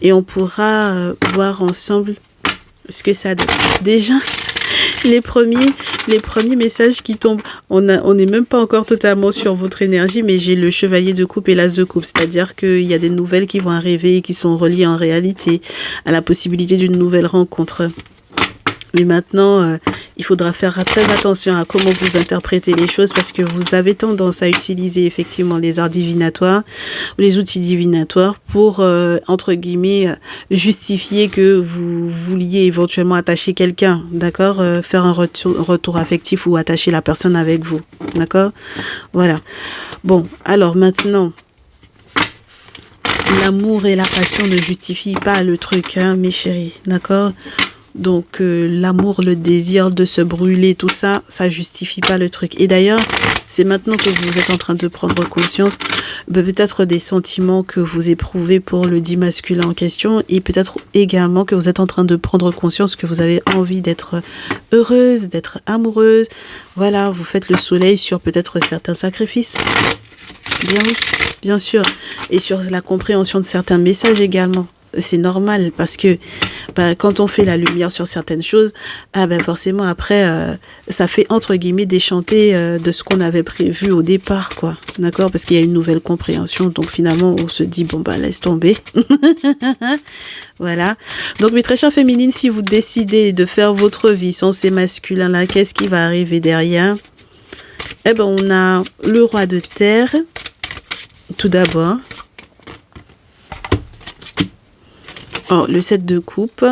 et on pourra voir ensemble ce que ça donne. Déjà, les premiers messages qui tombent, on n'est même pas encore totalement sur votre énergie, mais j'ai le chevalier de coupe et l'as de coupe, c'est-à-dire qu'il y a des nouvelles qui vont arriver et qui sont reliées en réalité à la possibilité d'une nouvelle rencontre. Mais maintenant, il faudra faire très attention à comment vous interprétez les choses, parce que vous avez tendance à utiliser effectivement les arts divinatoires ou les outils divinatoires pour, entre guillemets, justifier que vous vouliez éventuellement attacher quelqu'un, d'accord? Faire un retour affectif ou attacher la personne avec vous, d'accord? Voilà. Bon, alors maintenant, l'amour et la passion ne justifient pas le truc, hein, mes chéris, d'accord? Donc, l'amour, le désir de se brûler, tout ça, ça justifie pas le truc. Et d'ailleurs, c'est maintenant que vous êtes en train de prendre conscience, peut-être des sentiments que vous éprouvez pour le dit masculin en question, et peut-être également que vous êtes en train de prendre conscience que vous avez envie d'être heureuse, d'être amoureuse. Voilà, vous faites le soleil sur peut-être certains sacrifices. Bien oui, bien sûr. Et sur la compréhension de certains messages également. C'est normal parce que quand on fait la lumière sur certaines choses, forcément après, ça fait entre guillemets déchanter de ce qu'on avait prévu au départ, quoi. D'accord? Parce qu'il y a une nouvelle compréhension. Donc finalement, on se dit, bon, laisse tomber. Voilà. Donc mes très chères féminines, si vous décidez de faire votre vie sans ces masculins-là, qu'est-ce qui va arriver derrière? On a le roi de terre, tout d'abord. Oh, le 7 de coupe,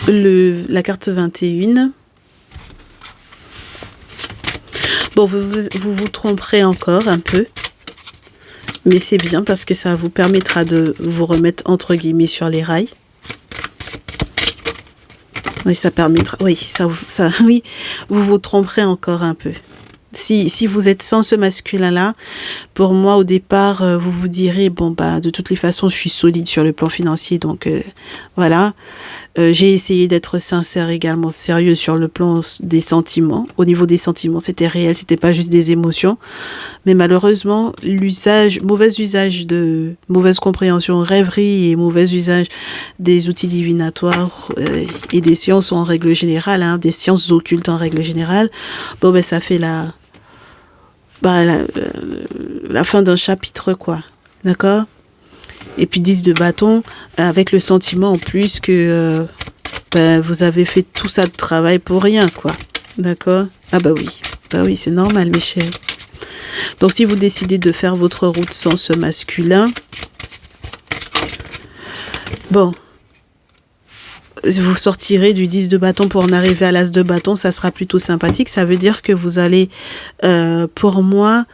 la carte 21. Bon, vous tromperez encore un peu, mais c'est bien parce que ça vous permettra de vous remettre entre guillemets sur les rails. Oui, ça permettra. Oui, oui, vous tromperez encore un peu. Si vous êtes sans ce masculin-là, pour moi, au départ, vous vous direz, de toutes les façons, je suis solide sur le plan financier, donc voilà. J'ai essayé d'être sincère également, sérieux sur le plan des sentiments. Au niveau des sentiments, c'était réel, c'était pas juste des émotions. Mais malheureusement, mauvaise compréhension, rêverie et mauvais usage des outils divinatoires et des sciences en règle générale, hein, des sciences occultes en règle générale, ça fait la fin d'un chapitre, quoi. D'accord? Et puis 10 de bâton, avec le sentiment en plus que vous avez fait tout ça de travail pour rien, quoi. D'accord? Oui, c'est normal, mes chers. Donc si vous décidez de faire votre route sans ce masculin, vous sortirez du 10 de bâton pour en arriver à l'as de bâton, ça sera plutôt sympathique. Ça veut dire que vous allez, pour moi,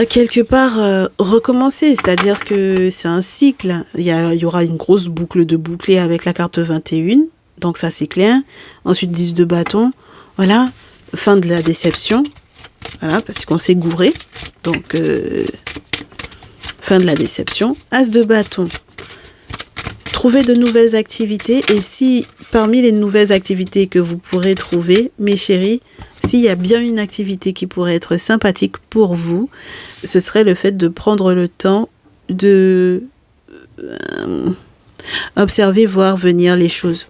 quelque part recommencer. C'est-à-dire que c'est un cycle. Il y aura une grosse boucle de bouclé avec la carte 21. Donc ça, c'est clair. Ensuite, 10 de bâton. Voilà. Fin de la déception. Voilà, parce qu'on s'est gouré. Donc, fin de la déception. As de bâton. Trouver de nouvelles activités, et si parmi les nouvelles activités que vous pourrez trouver, mes chéris, s'il y a bien une activité qui pourrait être sympathique pour vous, ce serait le fait de prendre le temps de observer, voir venir les choses.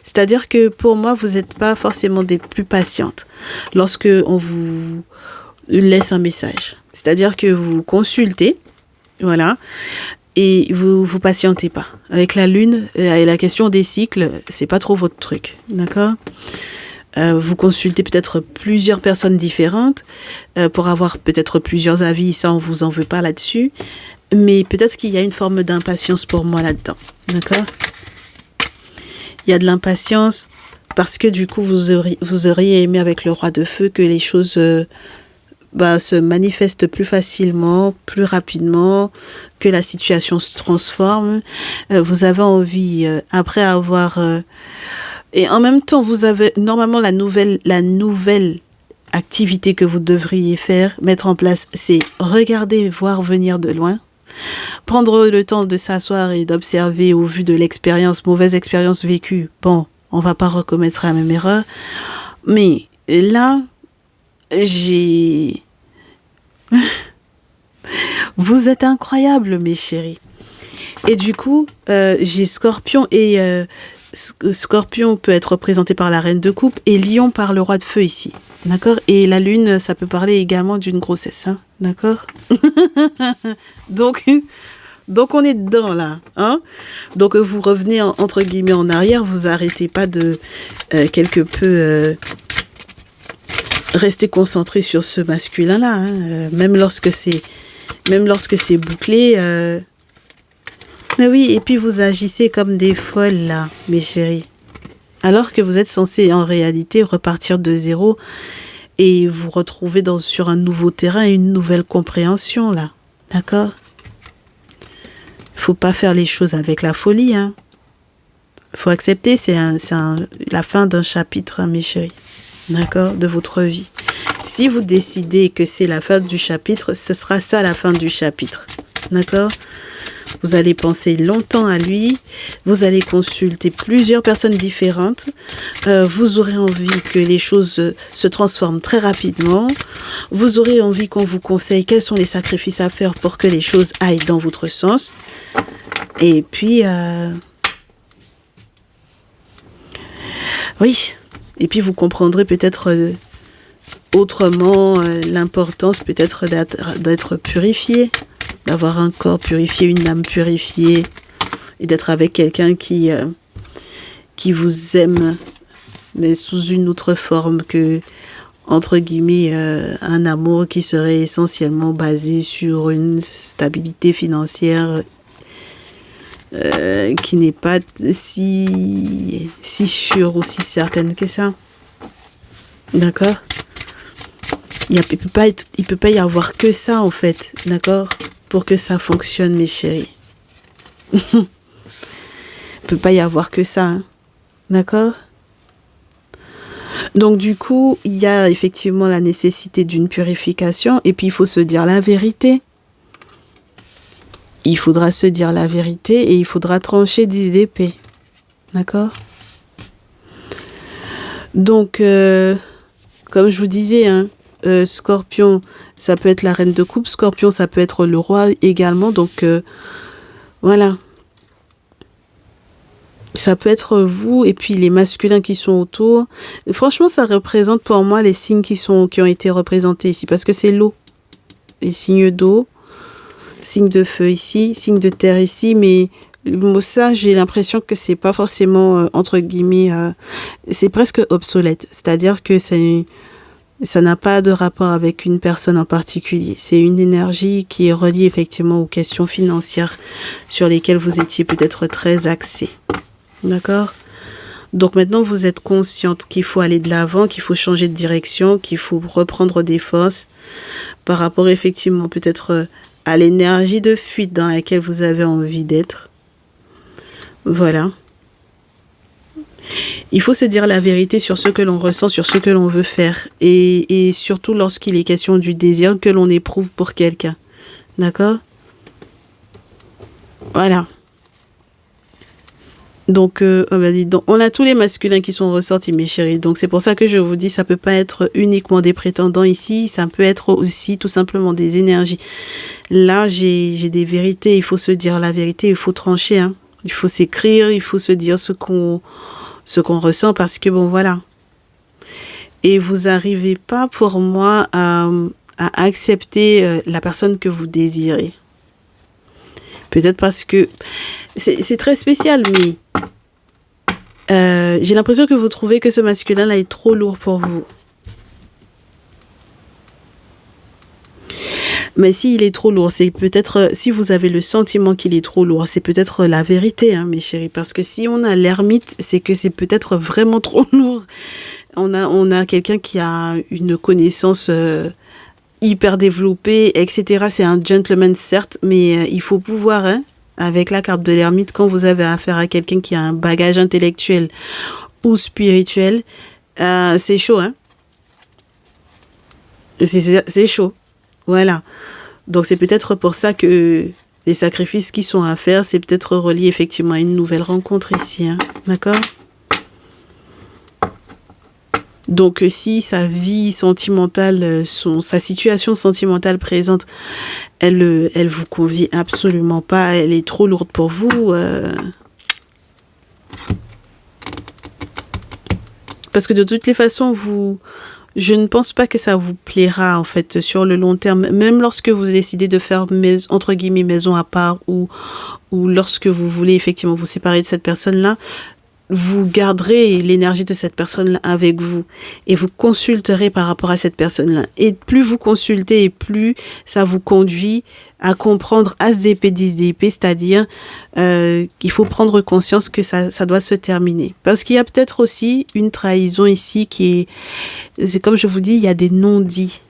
C'est-à-dire que pour moi, vous n'êtes pas forcément des plus patientes lorsque on vous laisse un message. C'est-à-dire que vous consultez, voilà, et vous patientez pas. Avec la lune et la question des cycles, c'est pas trop votre truc, d'accord? Vous consultez peut-être plusieurs personnes différentes pour avoir peut-être plusieurs avis, ça on vous en veut pas là-dessus, mais peut-être qu'il y a une forme d'impatience pour moi là-dedans, d'accord? Il y a de l'impatience parce que du coup vous auriez aimé avec le roi de feu que les choses se manifeste plus facilement, plus rapidement, que la situation se transforme. Vous avez envie, après avoir... et en même temps, vous avez normalement la nouvelle activité que vous devriez faire, mettre en place, c'est regarder, voir venir de loin. Prendre le temps de s'asseoir et d'observer au vu de mauvaise expérience vécue. Bon, on va pas recommettre la même erreur. Mais là... Vous êtes incroyables, mes chéris. Et du coup, j'ai Scorpion et Scorpion peut être représenté par la reine de coupe et Lion par le roi de feu ici. D'accord? Et la lune, ça peut parler également d'une grossesse. Hein? D'accord? Donc on est dedans là. Hein? Donc vous revenez entre guillemets en arrière. Vous arrêtez pas de quelque peu... restez concentré sur ce masculin-là, hein, même lorsque c'est bouclé. Mais oui, et puis vous agissez comme des folles, là, mes chéris. Alors que vous êtes censés, en réalité, repartir de zéro et vous retrouver sur un nouveau terrain et une nouvelle compréhension, là. D'accord? faut pas faire les choses avec la folie, hein. Faut accepter, la fin d'un chapitre, hein, mes chéris. D'accord? De votre vie. Si vous décidez que c'est la fin du chapitre, ce sera ça la fin du chapitre. D'accord? Vous allez penser longtemps à lui. Vous allez consulter plusieurs personnes différentes. Vous aurez envie que les choses se transforment très rapidement. Vous aurez envie qu'on vous conseille quels sont les sacrifices à faire pour que les choses aillent dans votre sens. Et puis... oui, et puis vous comprendrez peut-être autrement l'importance peut-être d'être purifié, d'avoir un corps purifié, une âme purifiée, et d'être avec quelqu'un qui vous aime, mais sous une autre forme que, entre guillemets, un amour qui serait essentiellement basé sur une stabilité financière qui n'est pas si sûre ou si certaine que ça. D'accord? Il peut pas y avoir que ça, en fait. D'accord? Pour que ça fonctionne, mes chéris. Il peut pas y avoir que ça. Hein? D'accord? Donc, du coup, il y a effectivement la nécessité d'une purification. Et puis, il faut se dire la vérité. Il faudra se dire la vérité et il faudra trancher 10 d'épée. D'accord? Donc, comme je vous disais, hein, Scorpion, ça peut être la reine de coupe. Scorpion, ça peut être le roi également. Donc, voilà. Ça peut être vous et puis les masculins qui sont autour. Franchement, ça représente pour moi les signes qui ont été représentés ici. Parce que c'est l'eau. Les signes d'eau. Signe de feu ici, signe de terre ici, mais ça, j'ai l'impression que c'est pas forcément, entre guillemets, c'est presque obsolète. C'est-à-dire que ça n'a pas de rapport avec une personne en particulier. C'est une énergie qui est reliée effectivement aux questions financières sur lesquelles vous étiez peut-être très axé. D'accord? Donc maintenant, vous êtes consciente qu'il faut aller de l'avant, qu'il faut changer de direction, qu'il faut reprendre des forces par rapport effectivement peut-être à l'énergie de fuite dans laquelle vous avez envie d'être. Voilà. Il faut se dire la vérité sur ce que l'on ressent, sur ce que l'on veut faire. Et surtout lorsqu'il est question du désir que l'on éprouve pour quelqu'un. D'accord? Voilà. Donc, on a tous les masculins qui sont ressortis, mes chéris. Donc, c'est pour ça que je vous dis, ça peut pas être uniquement des prétendants ici. Ça peut être aussi tout simplement des énergies. Là, j'ai des vérités. Il faut se dire la vérité. Il faut trancher. Hein. Il faut s'écrire. Il faut se dire ce qu'on ressent parce que, bon, voilà. Et vous n'arrivez pas, pour moi, à accepter la personne que vous désirez. Peut-être parce que c'est très spécial, mais j'ai l'impression que vous trouvez que ce masculin-là est trop lourd pour vous. Mais s'il est trop lourd, c'est peut-être, si vous avez le sentiment qu'il est trop lourd, c'est peut-être la vérité, hein, mes chéris. Parce que si on a l'ermite, c'est que c'est peut-être vraiment trop lourd. On a quelqu'un qui a une connaissance hyper développée, etc. C'est un gentleman, certes, mais il faut pouvoir, hein, avec la carte de l'ermite, quand vous avez affaire à quelqu'un qui a un bagage intellectuel ou spirituel, c'est chaud, hein. C'est chaud. Voilà. Donc, c'est peut-être pour ça que les sacrifices qui sont à faire, c'est peut-être relié effectivement à une nouvelle rencontre ici, hein. D'accord? Donc, si sa vie sentimentale, sa situation sentimentale présente, elle vous convient absolument pas, elle est trop lourde pour vous. Parce que de toutes les façons, je ne pense pas que ça vous plaira, en fait, sur le long terme. Même lorsque vous décidez de faire, entre guillemets, maison à part ou lorsque vous voulez effectivement vous séparer de cette personne-là, vous garderez l'énergie de cette personne-là avec vous et vous consulterez par rapport à cette personne-là. Et plus vous consultez et plus ça vous conduit à comprendre As-d'épée, 10 d'épée, c'est-à-dire qu'il faut prendre conscience que ça doit se terminer. Parce qu'il y a peut-être aussi une trahison ici c'est comme je vous dis, il y a des non-dits.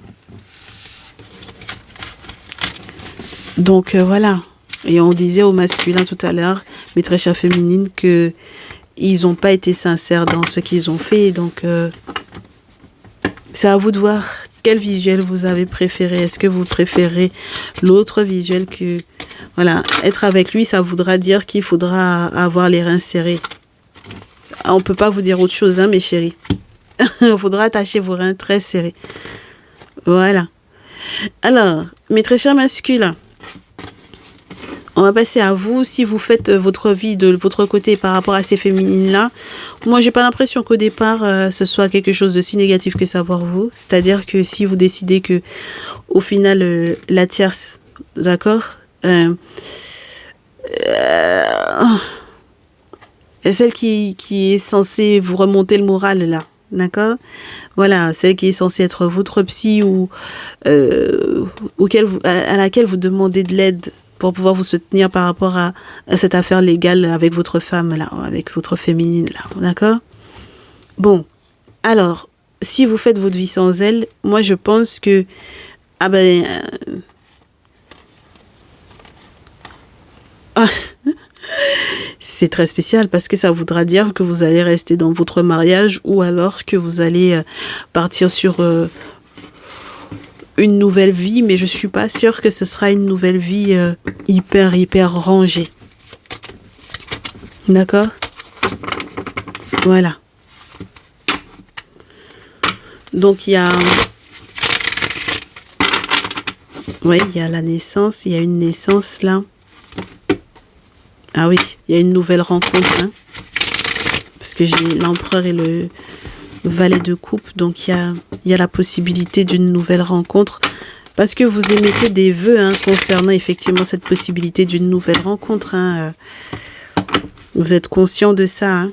Donc voilà. Et on disait au masculin tout à l'heure, maîtresse féminine, que ils n'ont pas été sincères dans ce qu'ils ont fait. Donc, c'est à vous de voir quel visuel vous avez préféré. Est-ce que vous préférez l'autre visuel que... Voilà, être avec lui, ça voudra dire qu'il faudra avoir les reins serrés. On ne peut pas vous dire autre chose, hein, mes chéris. Il faudra attacher vos reins très serrés. Voilà. Alors, mes très chers masculins, on va passer à vous. Si vous faites votre vie de votre côté par rapport à ces féminines-là, moi, j'ai pas l'impression qu'au départ, ce soit quelque chose de si négatif que ça pour vous. C'est-à-dire que si vous décidez que, au final, la tierce, d'accord, celle qui est censée vous remonter le moral, là, d'accord, voilà, celle qui est censée être votre psy ou à laquelle vous demandez de l'aide pour pouvoir vous soutenir par rapport à cette affaire légale avec votre femme, là, avec votre féminine, là, d'accord. Bon, alors, si vous faites votre vie sans elle, moi, je pense que, c'est très spécial parce que ça voudra dire que vous allez rester dans votre mariage ou alors que vous allez partir sur une nouvelle vie, mais je suis pas sûre que ce sera une nouvelle vie hyper rangée. D'accord? Voilà. Donc il y a la naissance, il y a une naissance là. Ah oui, il y a une nouvelle rencontre, hein, parce que j'ai l'empereur et le valet de coupe, donc il y a la possibilité d'une nouvelle rencontre, parce que vous émettez des vœux, hein, concernant effectivement cette possibilité d'une nouvelle rencontre, hein. Vous êtes conscient de ça, hein,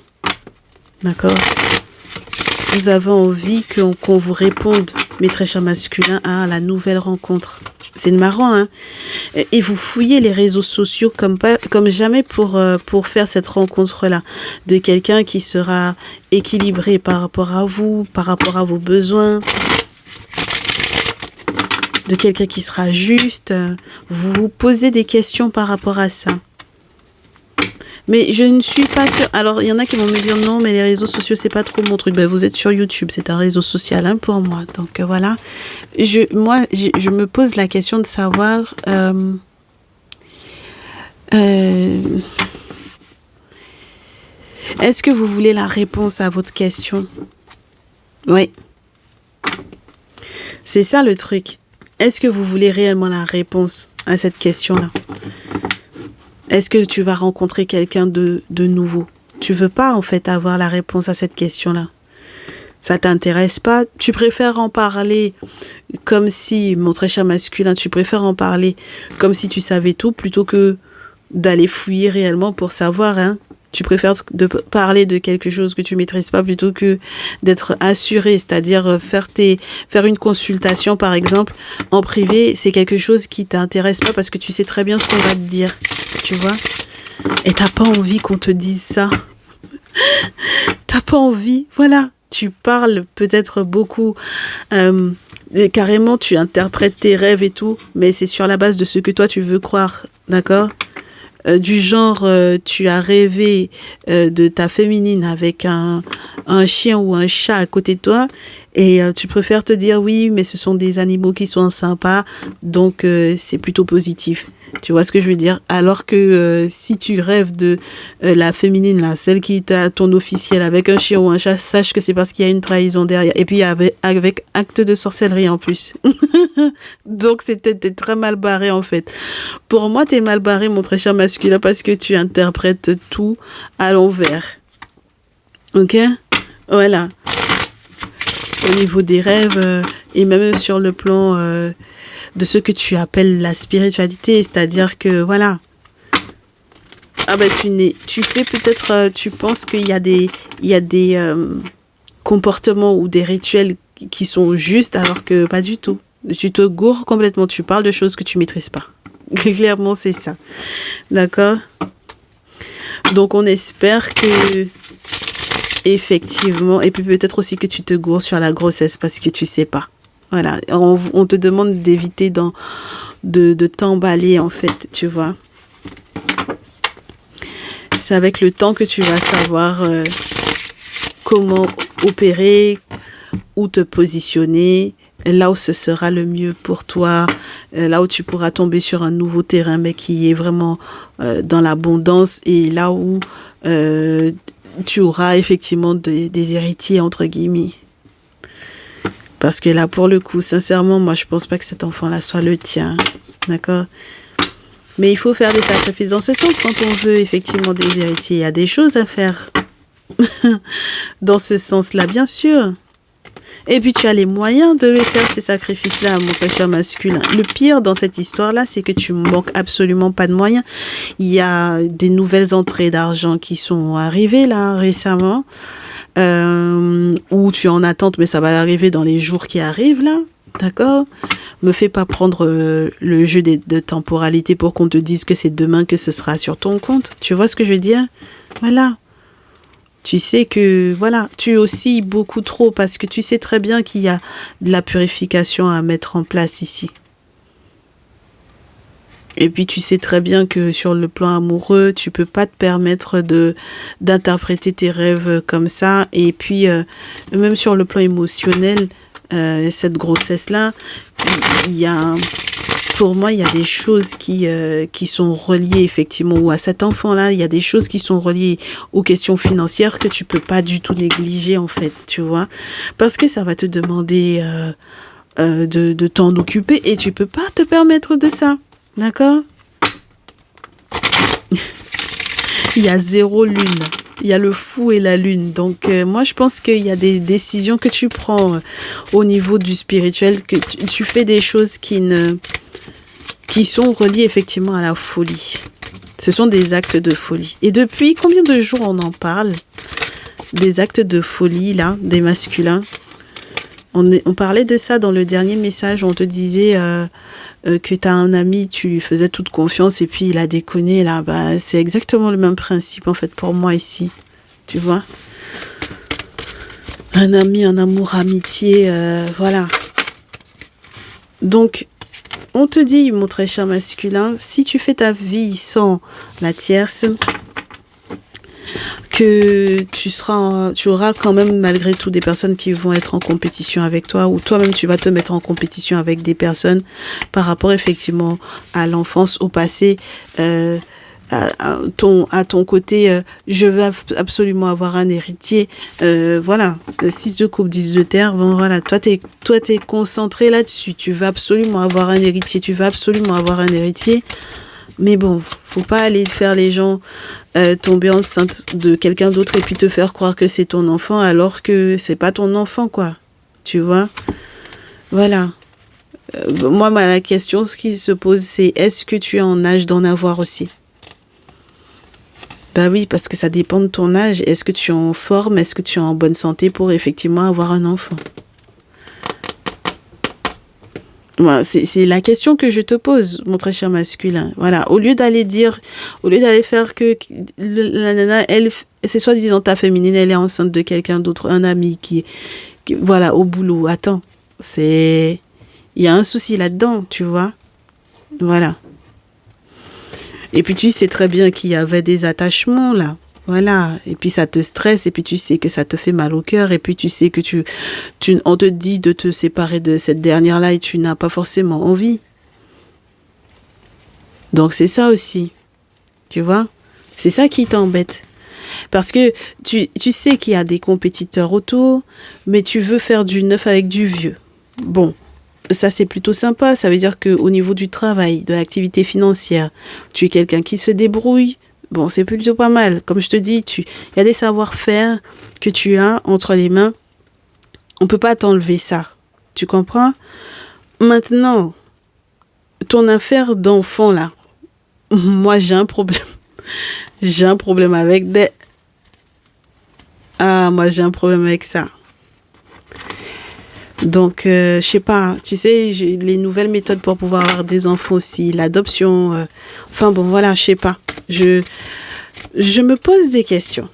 d'accord. Vous avez envie qu'on vous réponde, mes très chers masculins, à la nouvelle rencontre. C'est marrant, hein. Et vous fouillez les réseaux sociaux comme jamais pour faire cette rencontre-là. De quelqu'un qui sera équilibré par rapport à vous, par rapport à vos besoins. De quelqu'un qui sera juste. Vous vous posez des questions par rapport à ça. Mais je ne suis pas sûre. Alors, il y en a qui vont me dire non, mais les réseaux sociaux, c'est pas trop mon truc. Ben, vous êtes sur YouTube, c'est un réseau social, hein, pour moi. Donc, voilà. Je me pose la question de savoir... est-ce que vous voulez la réponse à votre question? Oui. C'est ça le truc. Est-ce que vous voulez réellement la réponse à cette question-là? Est-ce que tu vas rencontrer quelqu'un de nouveau? Tu veux pas, en fait, avoir la réponse à cette question-là. Ça t'intéresse pas. Tu préfères en parler comme si, mon très cher masculin, tu préfères en parler comme si tu savais tout plutôt que d'aller fouiller réellement pour savoir, hein. Tu préfères parler de quelque chose que tu maîtrises pas plutôt que d'être assuré, c'est-à-dire faire une consultation, par exemple, en privé, c'est quelque chose qui t'intéresse pas parce que tu sais très bien ce qu'on va te dire, tu vois. Et t'as pas envie qu'on te dise ça. T'as pas envie, voilà. Tu parles peut-être beaucoup, carrément tu interprètes tes rêves et tout, mais c'est sur la base de ce que toi tu veux croire, d'accord? Du genre, tu as rêvé de ta féminine avec un chien ou un chat à côté de toi et tu préfères te dire oui, mais ce sont des animaux qui sont sympas, donc c'est plutôt positif. Tu vois ce que je veux dire? Alors que si tu rêves de la féminine, là, celle qui est ton officiel avec un chien ou un chat, sache que c'est parce qu'il y a une trahison derrière. Et puis avec acte de sorcellerie en plus. Donc t'es très mal barré en fait. Pour moi, t'es mal barré, mon très cher masculin, parce que tu interprètes tout à l'envers. Ok? Voilà. Au niveau des rêves et même sur le plan de ce que tu appelles la spiritualité, c'est-à-dire que voilà. Ah ben tu fais peut-être, tu penses qu'il y a des comportements ou des rituels qui sont justes alors que pas du tout. Tu te gourres complètement, tu parles de choses que tu maîtrises pas. Clairement, c'est ça. D'accord? Donc, on espère que, effectivement, et puis peut-être aussi que tu te gourres sur la grossesse parce que tu sais pas. Voilà. On te demande d'éviter de t'emballer, en fait, tu vois. C'est avec le temps que tu vas savoir comment opérer, où te positionner, là où ce sera le mieux pour toi, là où tu pourras tomber sur un nouveau terrain, mais qui est vraiment dans l'abondance, et là où tu auras effectivement des héritiers, entre guillemets. Parce que là, pour le coup, sincèrement, moi, je pense pas que cet enfant-là soit le tien. D'accord? Mais il faut faire des sacrifices dans ce sens quand on veut effectivement des héritiers. Il y a des choses à faire dans ce sens-là, bien sûr. Et puis, tu as les moyens de faire ces sacrifices-là, mon très cher masculin. Le pire dans cette histoire-là, c'est que tu manques absolument pas de moyens. Il y a des nouvelles entrées d'argent qui sont arrivées là récemment. Ou tu es en attente, mais ça va arriver dans les jours qui arrivent, là. D'accord? Me fais pas prendre le jeu de temporalité pour qu'on te dise que c'est demain que ce sera sur ton compte. Tu vois ce que je veux dire? Voilà. Tu sais que, voilà, tu oscilles beaucoup trop parce que tu sais très bien qu'il y a de la purification à mettre en place ici. Et puis tu sais très bien que sur le plan amoureux, tu peux pas te permettre d'interpréter tes rêves comme ça. Et puis même sur le plan émotionnel, cette grossesse-là, pour moi, il y a des choses qui sont reliées effectivement, ou à cet enfant-là, il y a des choses qui sont reliées aux questions financières que tu peux pas du tout négliger en fait, tu vois, parce que ça va te demander de t'en occuper et tu peux pas te permettre de ça. D'accord? Il y a 0 lune. Il y a le fou et la lune. Donc, moi, je pense qu'il y a des décisions que tu prends au niveau du spirituel, que tu fais des choses qui sont reliées effectivement à la folie. Ce sont des actes de folie. Et depuis combien de jours on en parle? Des actes de folie, là, des masculins. On parlait de ça dans le dernier message. On te disait que tu as un ami, tu lui faisais toute confiance et puis il a déconné. Là, bah, c'est exactement le même principe en fait pour moi ici. Tu vois? Un ami, un amour, amitié, voilà. Donc, on te dit, mon très cher masculin, si tu fais ta vie sans la tierce, que tu auras quand même malgré tout des personnes qui vont être en compétition avec toi, ou toi-même tu vas te mettre en compétition avec des personnes par rapport effectivement à l'enfance, au passé, à ton côté, je veux absolument avoir un héritier, voilà, 6 de coupe, 10 de terre, bon voilà, toi t'es concentré là-dessus, tu veux absolument avoir un héritier, mais bon, faut pas aller faire les gens tomber enceinte de quelqu'un d'autre et puis te faire croire que c'est ton enfant alors que c'est pas ton enfant, quoi. Tu vois? Voilà. Moi, la question ce qui se pose, c'est est-ce que tu es en âge d'en avoir aussi? Bah oui, parce que ça dépend de ton âge. Est-ce que tu es en forme? Est-ce que tu es en bonne santé pour effectivement avoir un enfant? Voilà, c'est la question que je te pose, mon très cher masculin. Voilà, au lieu d'aller faire que la nana, elle, c'est soi-disant ta féminine, elle est enceinte de quelqu'un d'autre, un ami qui voilà, au boulot. Attends, il y a un souci là-dedans, tu vois. Voilà. Et puis tu sais très bien qu'il y avait des attachements là. Voilà, et puis ça te stresse, et puis tu sais que ça te fait mal au cœur, et puis tu sais que on te dit de te séparer de cette dernière-là et tu n'as pas forcément envie. Donc c'est ça aussi, tu vois? C'est ça qui t'embête. Parce que tu sais qu'il y a des compétiteurs autour, mais tu veux faire du neuf avec du vieux. Bon, ça c'est plutôt sympa, ça veut dire qu'au niveau du travail, de l'activité financière, tu es quelqu'un qui se débrouille. Bon, c'est plutôt pas mal. Comme je te dis, il y a des savoir-faire que tu as entre les mains. On peut pas t'enlever ça. Tu comprends? Maintenant, ton affaire d'enfant, là, moi, j'ai un problème. J'ai un problème avec moi, j'ai un problème avec ça. Donc, je sais pas, tu sais, j'ai les nouvelles méthodes pour pouvoir avoir des enfants aussi, l'adoption, enfin bon, voilà, je sais pas. Je me pose des questions.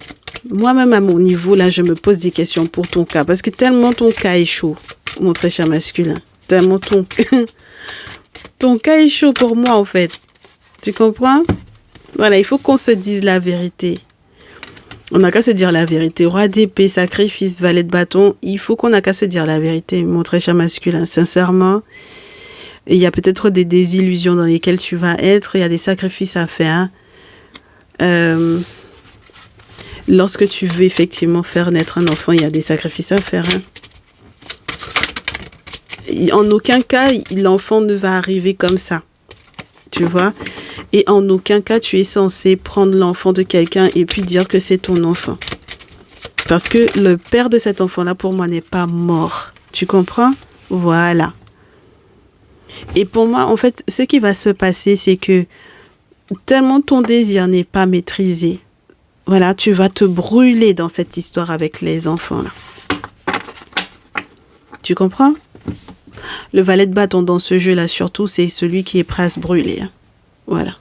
Moi-même, à mon niveau, là, je me pose des questions pour ton cas, parce que tellement ton cas est chaud, mon très cher masculin. Tellement ton cas est chaud pour moi, en fait. Tu comprends? Voilà, il faut qu'on se dise la vérité. On n'a qu'à se dire la vérité. Roi d'épée, sacrifice, valet de bâton. Il faut qu'on n'a qu'à se dire la vérité, mon très cher masculin. Sincèrement, il y a peut-être des désillusions dans lesquelles tu vas être. Il y a des sacrifices à faire. Lorsque tu veux effectivement faire naître un enfant, il y a des sacrifices à faire. En aucun cas, l'enfant ne va arriver comme ça. Tu vois ? Et en aucun cas, tu es censé prendre l'enfant de quelqu'un et puis dire que c'est ton enfant. Parce que le père de cet enfant-là, pour moi, n'est pas mort. Tu comprends ? Voilà. Et pour moi, en fait, ce qui va se passer, c'est que tellement ton désir n'est pas maîtrisé, voilà, tu vas te brûler dans cette histoire avec les enfants-là. Tu comprends ? Le valet de bâton dans ce jeu-là, surtout, c'est celui qui est prêt à se brûler. Voilà.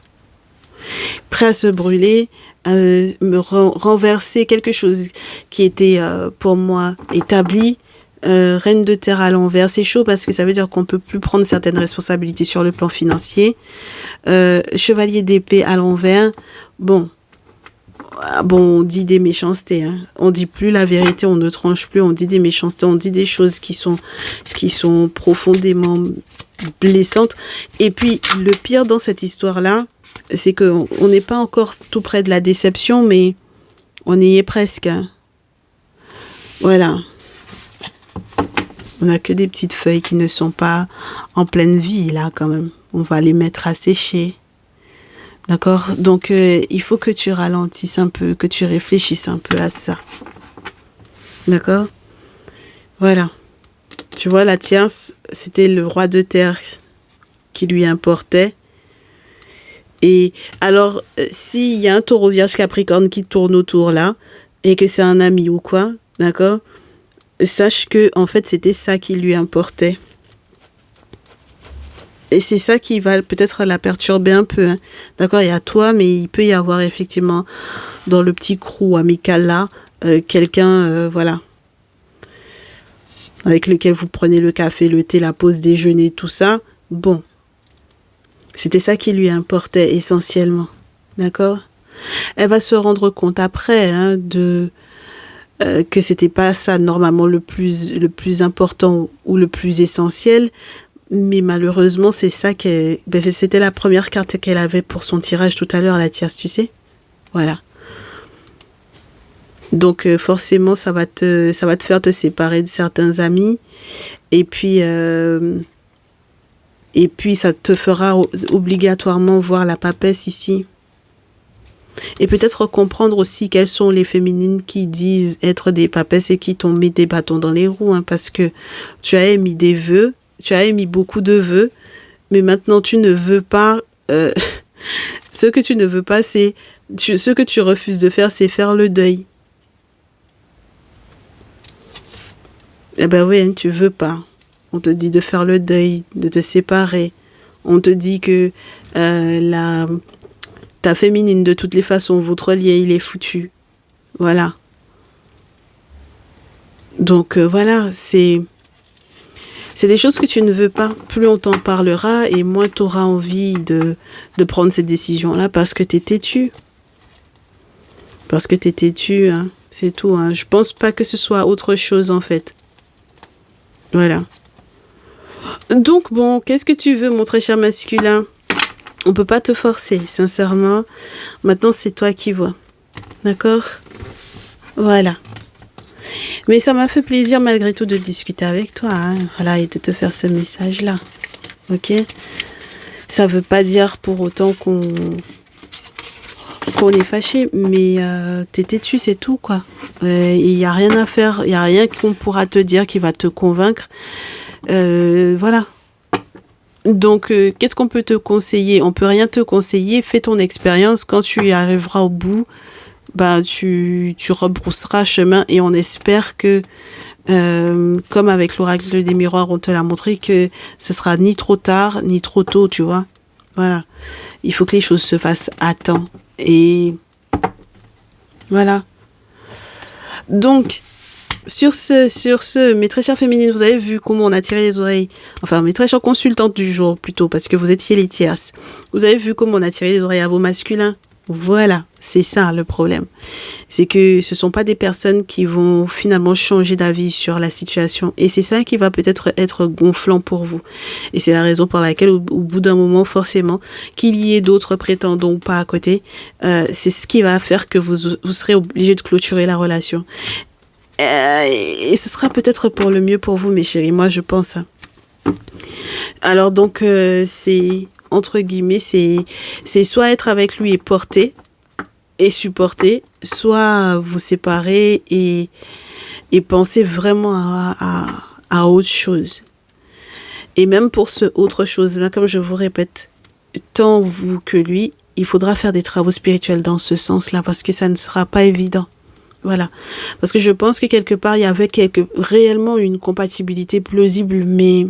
Prêt à se brûler, me renverser quelque chose qui était pour moi établi. Reine de terre à l'envers, c'est chaud parce que ça veut dire qu'on peut plus prendre certaines responsabilités sur le plan financier. Chevalier d'épée à l'envers, bon, on dit des méchancetés, hein. On dit plus la vérité, on ne tranche plus, on dit des méchancetés, on dit des choses qui sont profondément blessantes. Et puis le pire dans cette histoire-là, c'est qu'on n'est pas encore tout près de la déception, mais on y est presque. Hein. Voilà. On n'a que des petites feuilles qui ne sont pas en pleine vie, là, quand même. On va les mettre à sécher. D'accord ? Donc, il faut que tu ralentisses un peu, que tu réfléchisses un peu à ça. D'accord ? Voilà. Tu vois, la tierce, c'était le roi de terre qui lui importait. Et alors, s'il y a un taureau vierge capricorne qui tourne autour là, et que c'est un ami ou quoi, d'accord, sache que en fait, c'était ça qui lui importait. Et c'est ça qui va peut-être la perturber un peu. Hein. D'accord, il y a toi, mais il peut y avoir effectivement, dans le petit crew amical là, quelqu'un, voilà, avec lequel vous prenez le café, le thé, la pause déjeuner, tout ça. Bon. C'était ça qui lui importait essentiellement, d'accord ? Elle va se rendre compte après hein, que c'était pas ça normalement le plus important ou le plus essentiel, mais malheureusement c'est ça c'était la première carte qu'elle avait pour son tirage tout à l'heure, la tierce, tu sais ? Voilà. Donc forcément ça va te faire te séparer de certains amis et puis, ça te fera obligatoirement voir la papesse ici. Et peut-être comprendre aussi quelles sont les féminines qui disent être des papesses et qui t'ont mis des bâtons dans les roues. Hein, parce que tu as émis des vœux, tu as émis beaucoup de vœux, mais maintenant tu ne veux pas... ce que tu ne veux pas, c'est... ce que tu refuses de faire, c'est faire le deuil. Eh ben oui, hein, tu veux pas. On te dit de faire le deuil, de te séparer. On te dit que ta féminine, de toutes les façons, votre lien, il est foutu. Voilà. Donc, voilà, c'est des choses que tu ne veux pas. Plus on t'en parlera et moins tu auras envie de prendre cette décision-là parce que tu es têtu. Parce que tu es têtu, hein. C'est tout. Hein. Je pense pas que ce soit autre chose, en fait. Voilà. Donc, bon, qu'est-ce que tu veux, mon très cher masculin ? On peut pas te forcer, sincèrement. Maintenant, c'est toi qui vois. D'accord ? Voilà. Mais ça m'a fait plaisir, malgré tout, de discuter avec toi. Hein, voilà, et de te faire ce message-là. Ok ? Ça veut pas dire pour autant qu'on est fâché, mais t'es têtu, c'est tout, quoi. Il n'y a rien à faire, il n'y a rien qu'on pourra te dire qui va te convaincre. Voilà. Donc, qu'est-ce qu'on peut te conseiller ? On peut rien te conseiller. Fais ton expérience. Quand tu y arriveras au bout, tu rebrousseras chemin et on espère que, comme avec l'oracle des miroirs, on te l'a montré, que ce sera ni trop tard, ni trop tôt, tu vois. Voilà. Il faut que les choses se fassent à temps. Et voilà. Donc, sur ce, mes très chères féminines, vous avez vu comment on a tiré les oreilles. Enfin, mes très chères consultantes du jour, plutôt, parce que vous étiez les tierces. Vous avez vu comment on a tiré les oreilles à vos masculins. Voilà, c'est ça le problème. C'est que ce sont pas des personnes qui vont finalement changer d'avis sur la situation. Et c'est ça qui va peut-être être gonflant pour vous. Et c'est la raison pour laquelle, au bout d'un moment, forcément, qu'il y ait d'autres prétendants ou pas à côté, c'est ce qui va faire que vous serez obligé de clôturer la relation. Et ce sera peut-être pour le mieux pour vous, mes chéris. Moi, je pense. Alors donc, c'est entre guillemets, c'est soit être avec lui et porter et supporter, soit vous séparer et penser vraiment à autre chose. Et même pour ce autre chose-là, comme je vous répète, tant vous que lui, il faudra faire des travaux spirituels dans ce sens-là parce que ça ne sera pas évident. Voilà. Parce que je pense que quelque part, il y avait réellement une compatibilité plausible, mais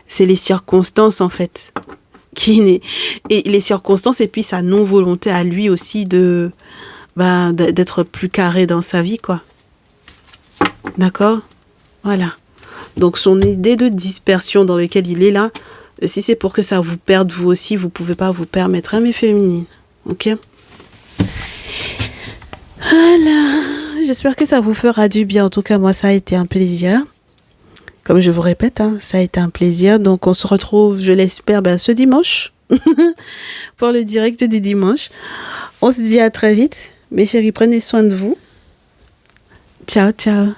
c'est les circonstances, en fait, et les circonstances et puis sa non-volonté à lui aussi d'être plus carré dans sa vie, quoi. D'accord? Voilà. Donc, son idée de dispersion dans laquelle il est là, si c'est pour que ça vous perde vous aussi, vous pouvez pas vous permettre, hein, mes féminines. Ok? Voilà. J'espère que ça vous fera du bien. En tout cas, moi, ça a été un plaisir. Comme je vous répète, hein, ça a été un plaisir. Donc, on se retrouve, je l'espère, ce dimanche pour le direct du dimanche. On se dit à très vite. Mes chéris, prenez soin de vous. Ciao, ciao.